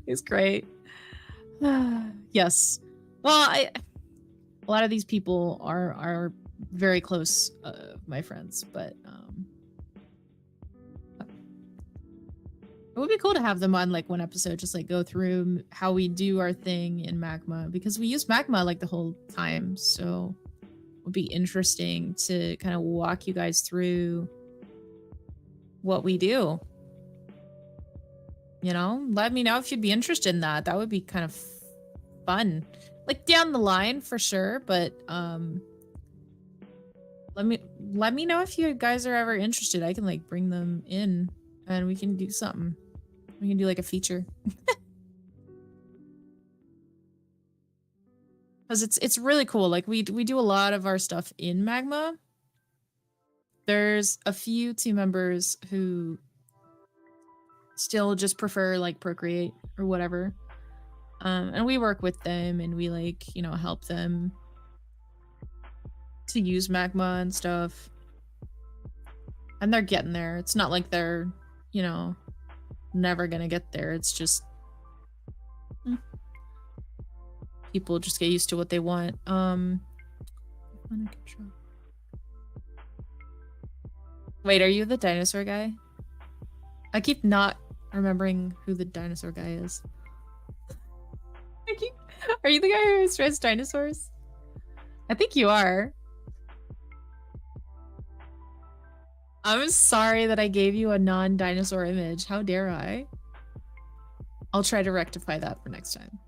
It's great. Yes. Well, a lot of these people are very close, my friends, but it would be cool to have them on, like, one episode, just, like, go through how we do our thing in Magma, because we use Magma, like, the whole time, so it would be interesting to kind of walk you guys through what we do. You know, let me know if you'd be interested in that. That would be kind of fun. Like, down the line for sure, but let me know if you guys are ever interested. I can, like, bring them in and we can do something. We can do, like, a feature. Because it's really cool. Like, we do a lot of our stuff in Magma. There's a few team members who still just prefer, like, Procreate or whatever. And we work with them and we, like, you know, help them to use Magma and stuff. And they're getting there. It's not like they're, you know, never gonna get there. It's just people just get used to what they want. Wait, are you the dinosaur guy? I keep not remembering who the dinosaur guy is. Are you the guy who stressed dinosaurs? I think you are. I'm sorry that I gave you a non-dinosaur image. How dare I? I'll try to rectify that for next time.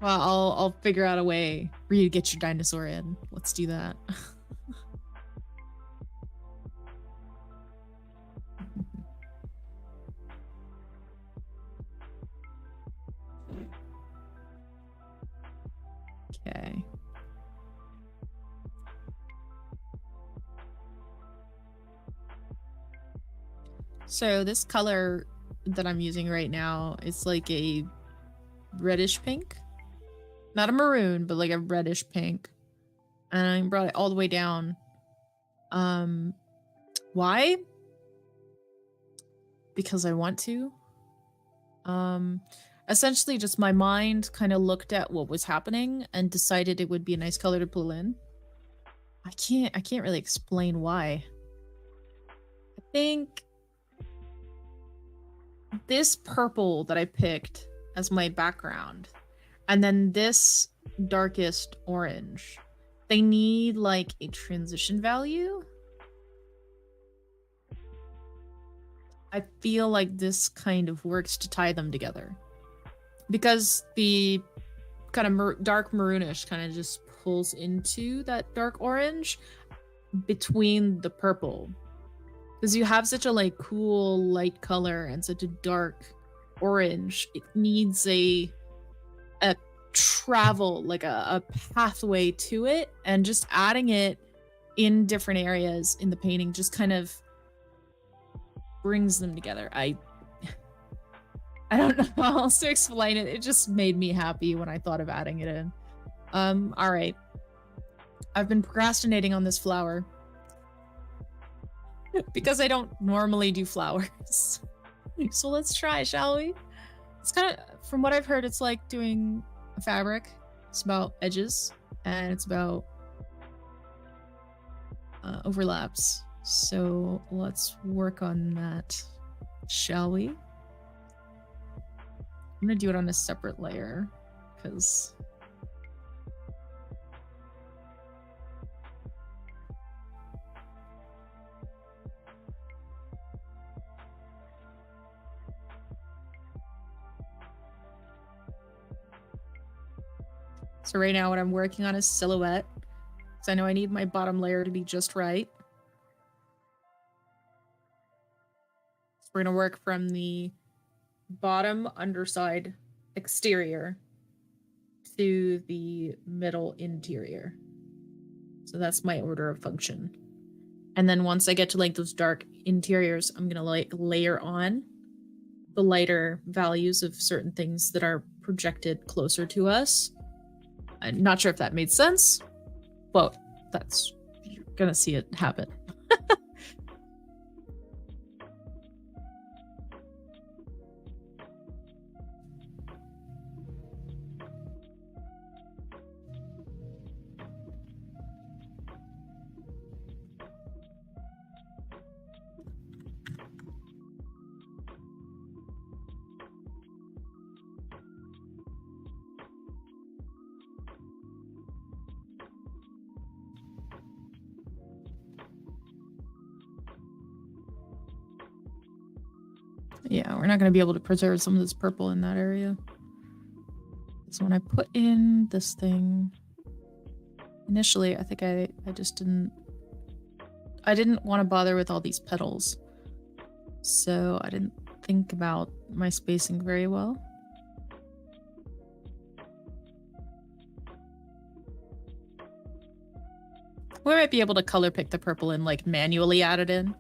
Well, I'll figure out a way for you to get your dinosaur in. Let's do that. Okay. So this color that I'm using right now is like a reddish pink. Not a maroon, but like a reddish pink. And I brought it all the way down. Why? Because I want to. Essentially just my mind kind of looked at what was happening and decided it would be a nice color to pull in. I can't really explain why. I think this purple that I picked as my background and then this darkest orange, they need like a transition value. I feel like this kind of works to tie them together because the kind of dark maroonish kind of just pulls into that dark orange between the purple, because you have such a like cool light color and such a dark orange. It needs a travel, like a pathway to it, and just adding it in different areas in the painting just kind of brings them together. I don't know how else to explain it. It just made me happy when I thought of adding it in. All right. I've been procrastinating on this flower because I don't normally do flowers. So let's try, shall we? It's kind of, from what I've heard, it's like doing a fabric. It's about edges and it's about overlaps. So let's work on that, shall we? I'm gonna do it on a separate layer because so right now what I'm working on is silhouette, because I know I need my bottom layer to be just right. So we're gonna work from the bottom underside exterior to the middle interior. So that's my order of function. And then once I get to like those dark interiors, I'm gonna like layer on the lighter values of certain things that are projected closer to us. I'm not sure if that made sense, but that's, you're gonna see it happen. Yeah, we're not going to be able to preserve some of this purple in that area. So when I put in this thing, initially, I think I just didn't want to bother with all these petals. So I didn't think about my spacing very well. We might be able to color pick the purple and like manually add it in.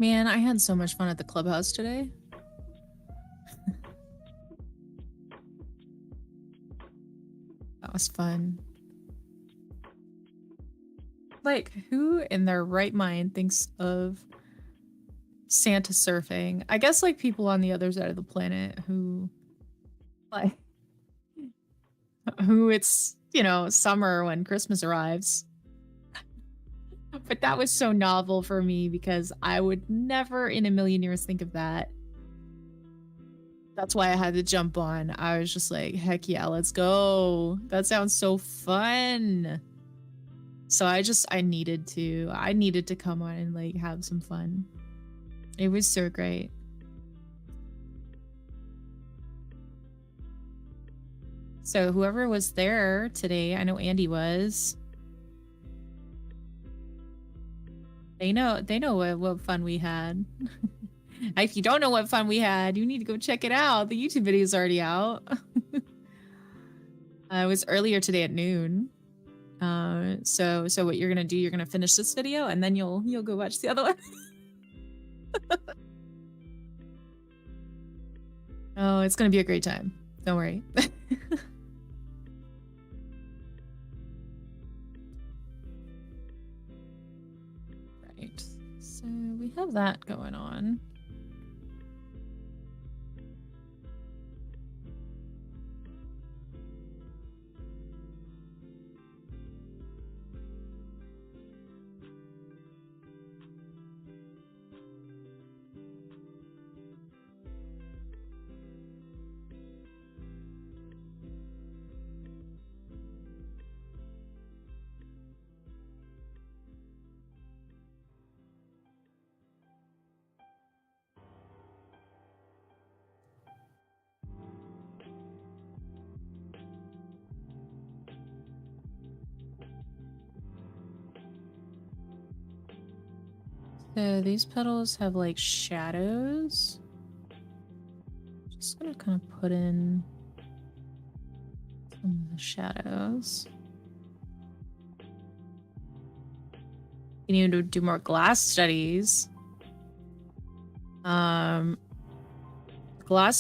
Man, I had so much fun at the clubhouse today. That was fun. Like, who in their right mind thinks of Santa surfing? I guess like people on the other side of the planet who like who it's, you know, summer when Christmas arrives. But that was so novel for me because I would never in a million years think of that. That's why I had to jump on. I was just like, heck yeah, let's go. That sounds so fun. So I needed to come on and like have some fun. It was so great. So whoever was there today, I know Andy was. They know what fun we had. If you don't know what fun we had, you need to go check it out. The YouTube video is already out. It was earlier today at noon. So what you're gonna do, you're gonna finish this video and then you'll go watch the other one. Oh, it's gonna be a great time. Don't worry. Right. So we have that going on. So these petals have like shadows. Just gonna kind of put in some of the shadows. You need to do more glass studies. Glass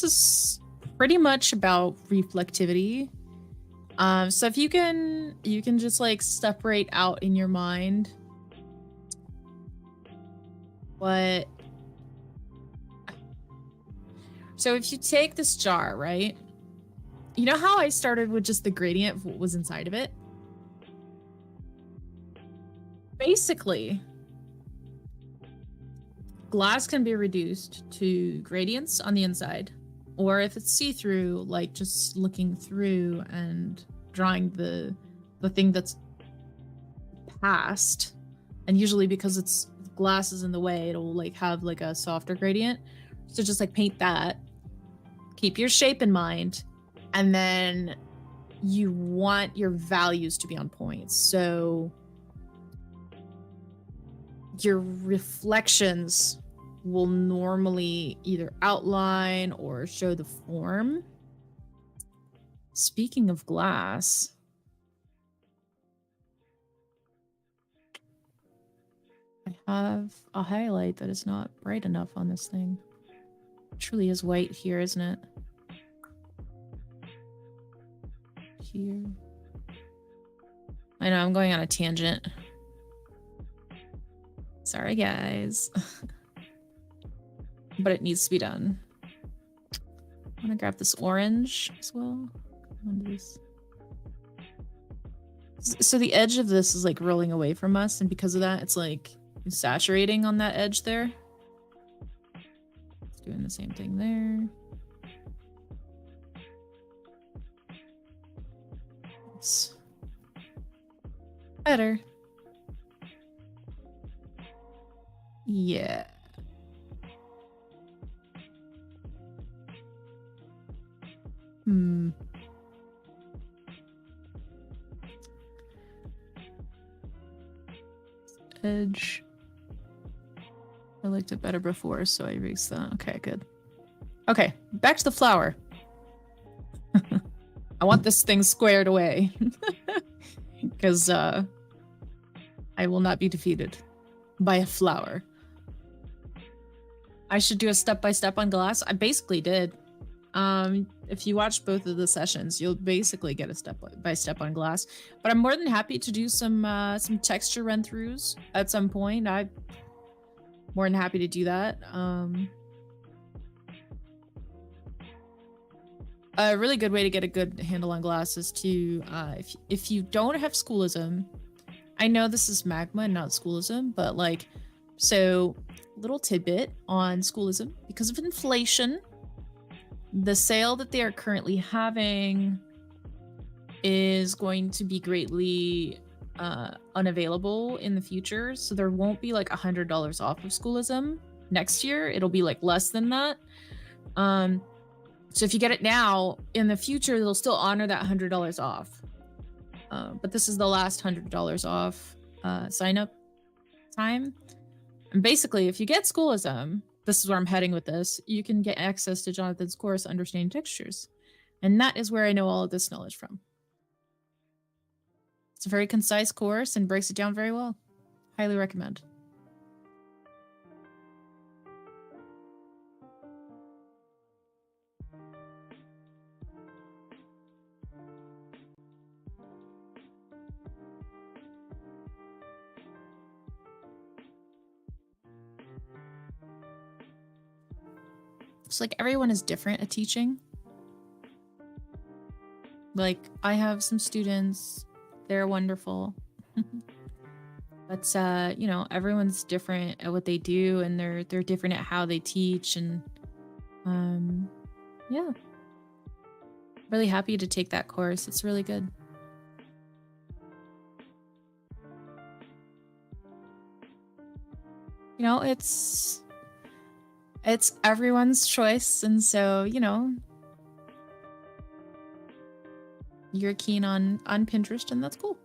is pretty much about reflectivity. So if you can just like separate out in your mind what. So if you take this jar, right? You know how I started with just the gradient of what was inside of it? Basically, glass can be reduced to gradients on the inside, or if it's see-through, like just looking through and drawing the thing that's past. And usually because it's glass is in the way, it'll like have like a softer gradient. So just like paint that, keep your shape in mind, and then you want your values to be on point. So your reflections will normally either outline or show the form. Speaking of glass, I have a highlight that is not bright enough on this thing. It truly is white here, isn't it? Here. I know, I'm going on a tangent. Sorry, guys. But it needs to be done. I'm gonna grab this orange as well. So the edge of this is like rolling away from us, and because of that, it's like saturating on that edge there. It's doing the same thing there. It's better. Yeah. Edge. I liked it better before, so I erased that. Okay, good. Okay, back to the flower. I want this thing squared away. Because I will not be defeated by a flower. I should do a step-by-step on glass. I basically did. If you watch both of the sessions, you'll basically get a step-by-step on glass. But I'm more than happy to do some texture run-throughs at some point. I'm more than happy to do that. A really good way to get a good handle on glass is to, if you don't have schoolism, I know this is Magma and not schoolism, but like, so little tidbit on schoolism, because of inflation, the sale that they are currently having is going to be greatly unavailable in the future. So there won't be like $100 off of schoolism next year. It'll be like less than that. So if you get it now, in the future, they'll still honor that $100 off. But this is the last $100 off sign up time. And basically, if you get schoolism, this is where I'm heading with this, you can get access to Jonathan's course, Understanding Textures. And that is where I know all of this knowledge from. It's a very concise course and breaks it down very well. Highly recommend. It's like everyone is different at teaching. Like, I have some students, they're wonderful. But you know, everyone's different at what they do, and they're different at how they teach, and yeah. Really happy to take that course. It's really good. You know, it's everyone's choice, and so, you know, you're keen on Pinterest, and that's cool.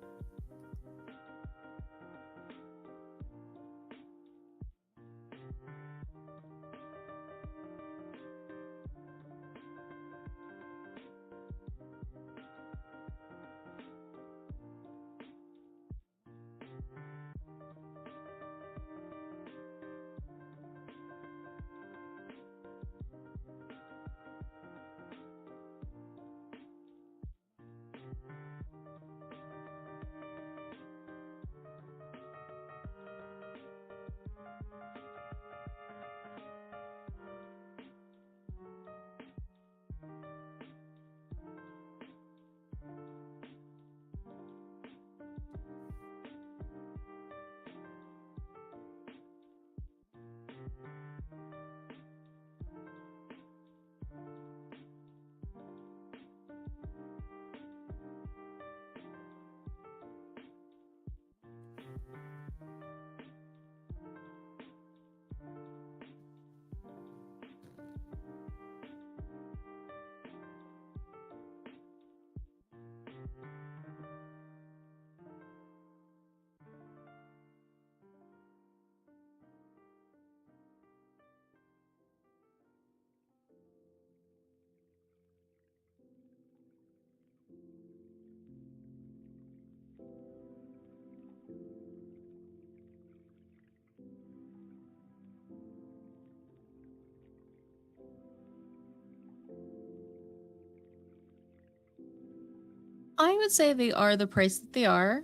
I would say they are the price that they are,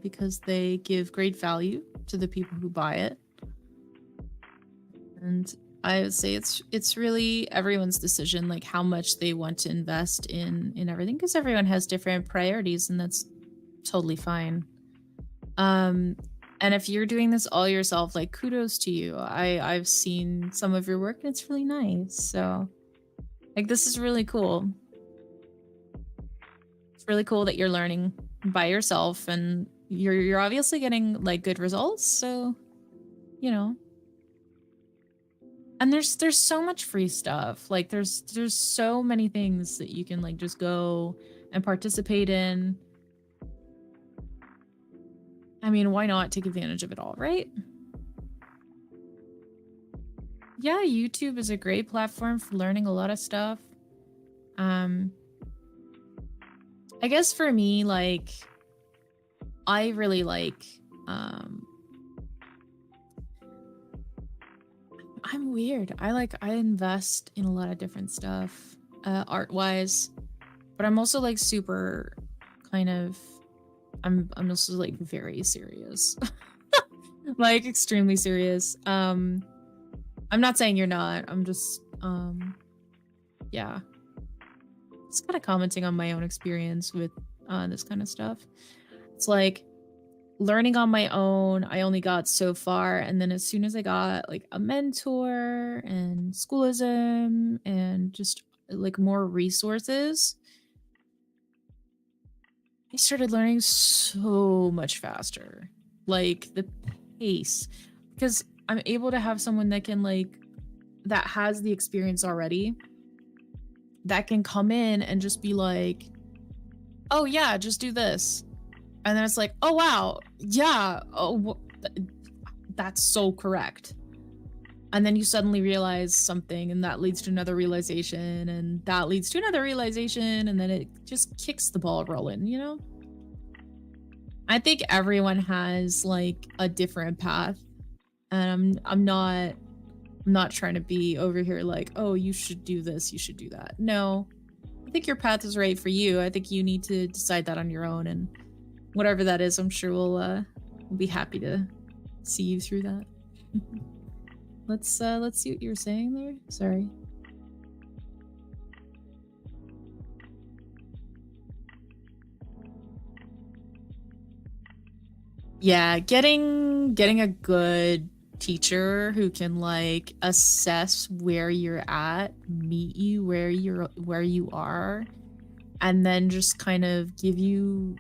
because they give great value to the people who buy it. And I would say it's really everyone's decision, like how much they want to invest in everything, because everyone has different priorities, and that's totally fine. And if you're doing this all yourself, like, kudos to you. I've seen some of your work, and it's really nice. So, like, this is really cool. It's really cool that you're learning by yourself, and you're obviously getting like good results. So, you know. And there's so much free stuff. Like, there's so many things that you can like just go and participate in. I mean, why not take advantage of it all, right? Yeah, YouTube is a great platform for learning a lot of stuff. I guess for me, like, I really like, I I'm weird. I invest in a lot of different stuff, art wise, but I'm also like super kind of I'm also like very serious. Like extremely serious. I'm not saying you're not. I'm just yeah. Just kind of commenting on my own experience with this kind of stuff. It's like learning on my own, I only got so far. And then as soon as I got like a mentor and schoolism and just like more resources, I started learning so much faster. Like the pace. Because I'm able to have someone that can like, that has the experience already, that can come in and just be like, oh yeah, just do this. And then it's like, oh wow, yeah, oh, that's so correct. And then you suddenly realize something, and that leads to another realization, and that leads to another realization, and then it just kicks the ball rolling, you know? I think everyone has like a different path, and I'm not trying to be over here like, oh, you should do this, you should do that. No, I think your path is right for you. I think you need to decide that on your own, and whatever that is, I'm sure we'll be happy to see you through that. Let's see what you were saying there. Sorry. Yeah, getting a good teacher who can like assess where you're at, meet you where you are, and then just kind of give you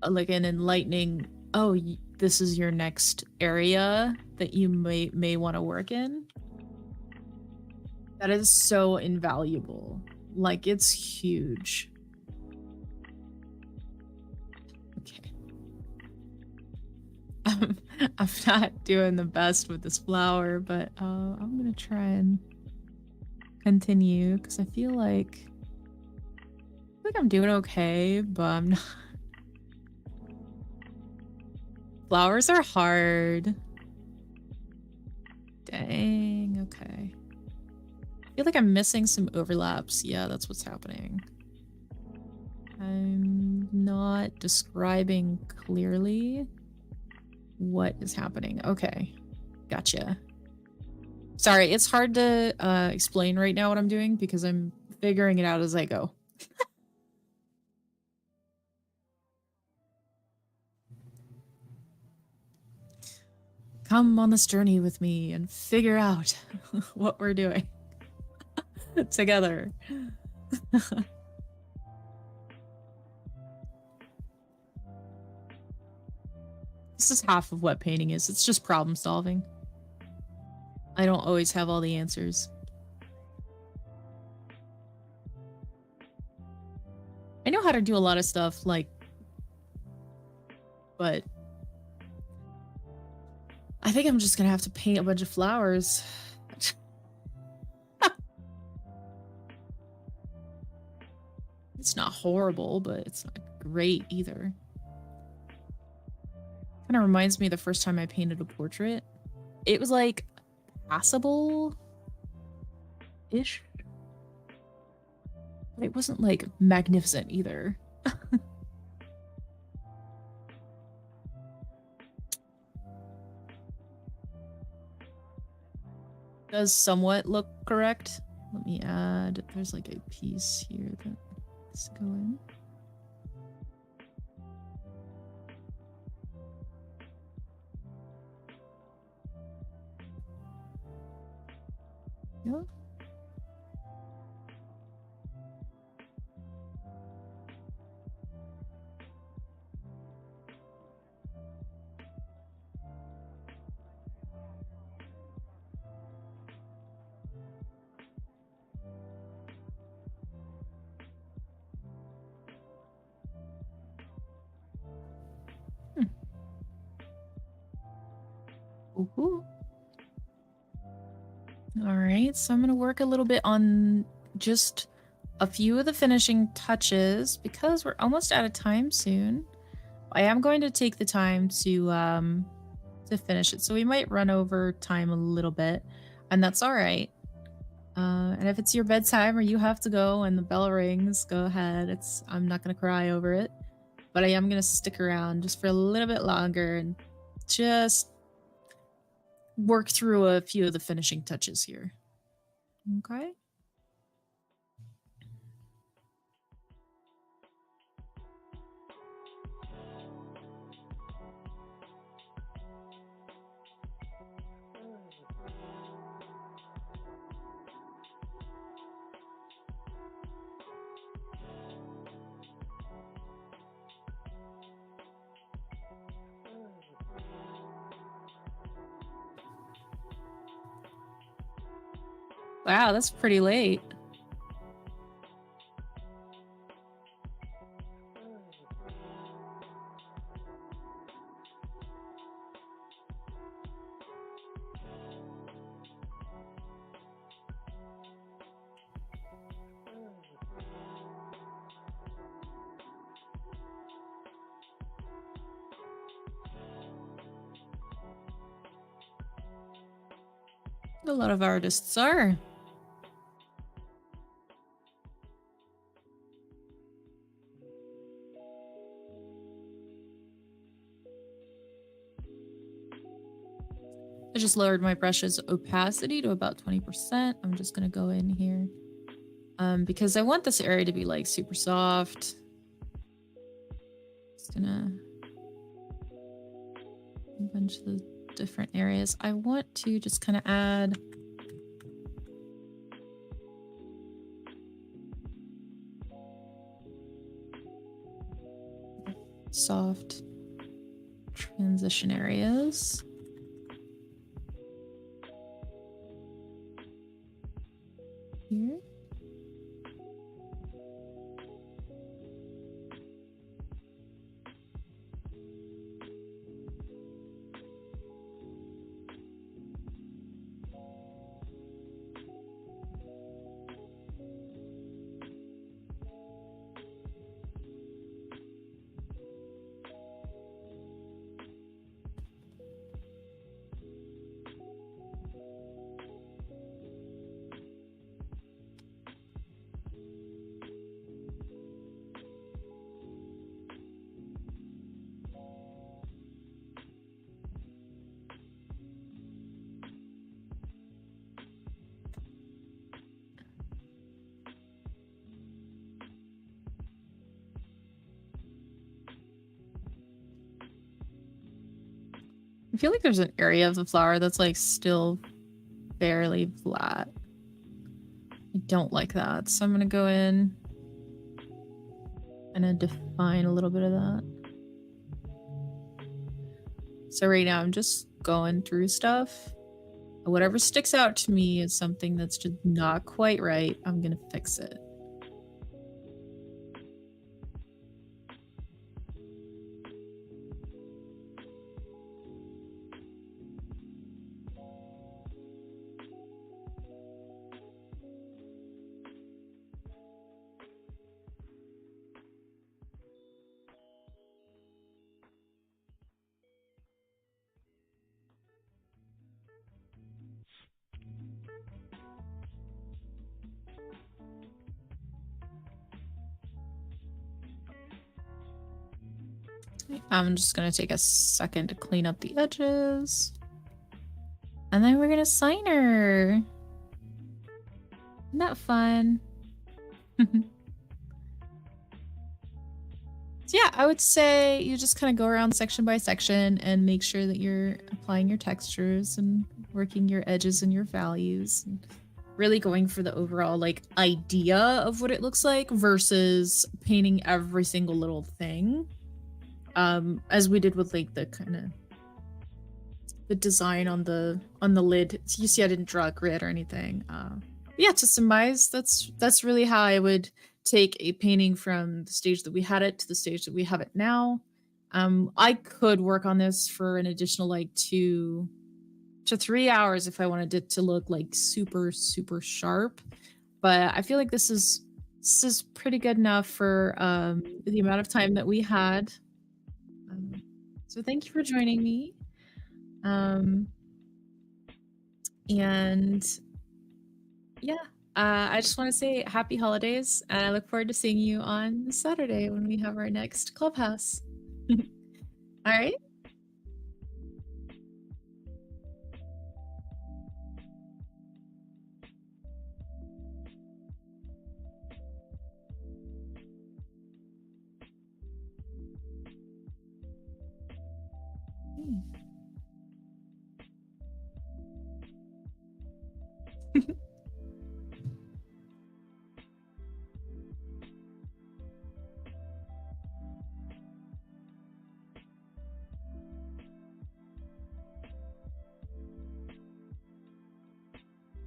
like an enlightening, oh, this is your next area that you may want to work in. That is so invaluable. Like, it's huge. Okay. I'm not doing the best with this flower, but I'm gonna try and continue because I feel like I'm doing okay, but I'm not. Flowers are hard. Dang, okay. I feel like I'm missing some overlaps. Yeah, that's what's happening. I'm not describing clearly what is happening. Okay, gotcha. Sorry, it's hard to explain right now what I'm doing because I'm figuring it out as I go. Come on this journey with me and figure out what we're doing together. This is half of what painting is. It's just problem solving. I don't always have all the answers. I know how to do a lot of stuff, like, but I think I'm just gonna have to paint a bunch of flowers. It's not horrible, but it's not great either. Kind of reminds me of the first time I painted a portrait. It was like passable-ish. But it wasn't like magnificent either. Does somewhat look correct. Let me add, there's like a piece here that let's go in. Yeah. Ooh. All right, so I'm going to work a little bit on just a few of the finishing touches because we're almost out of time soon. I am going to take the time to to finish it. So we might run over time a little bit, and that's all right. And if it's your bedtime or you have to go and the bell rings, go ahead. I'm not gonna cry over it, but I am gonna stick around just for a little bit longer and just work through a few of the finishing touches here. Okay. Wow, that's pretty late. A lot of artists are. I just lowered my brush's opacity to about 20%. I'm just gonna go in here. Because I want this area to be like super soft. Just gonna a bunch of the different areas. I want to just kind of add soft transition areas. Here. I feel like there's an area of the flower that's like still fairly flat. I don't like that. So I'm going to go in and define a little bit of that. So right now I'm just going through stuff. Whatever sticks out to me is something that's just not quite right. I'm going to fix it. I'm just going to take a second to clean up the edges. And then we're going to sign her. Isn't that fun? So yeah, I would say you just kind of go around section by section and make sure that you're applying your textures and working your edges and your values. And really going for the overall like idea of what it looks like versus painting every single little thing. As we did with like the kind of the design on the lid. You see I didn't draw a grid or anything. Yeah, to summarize, that's really how I would take a painting from the stage that we had it to the stage that we have it now. I could work on this for an additional like 2 to 3 hours if I wanted it to look like super, super sharp. But I feel like this is pretty good enough for the amount of time that we had. So thank you for joining me. Um, and yeah, I just want to say happy holidays, and I look forward to seeing you on Saturday when we have our next clubhouse. All right.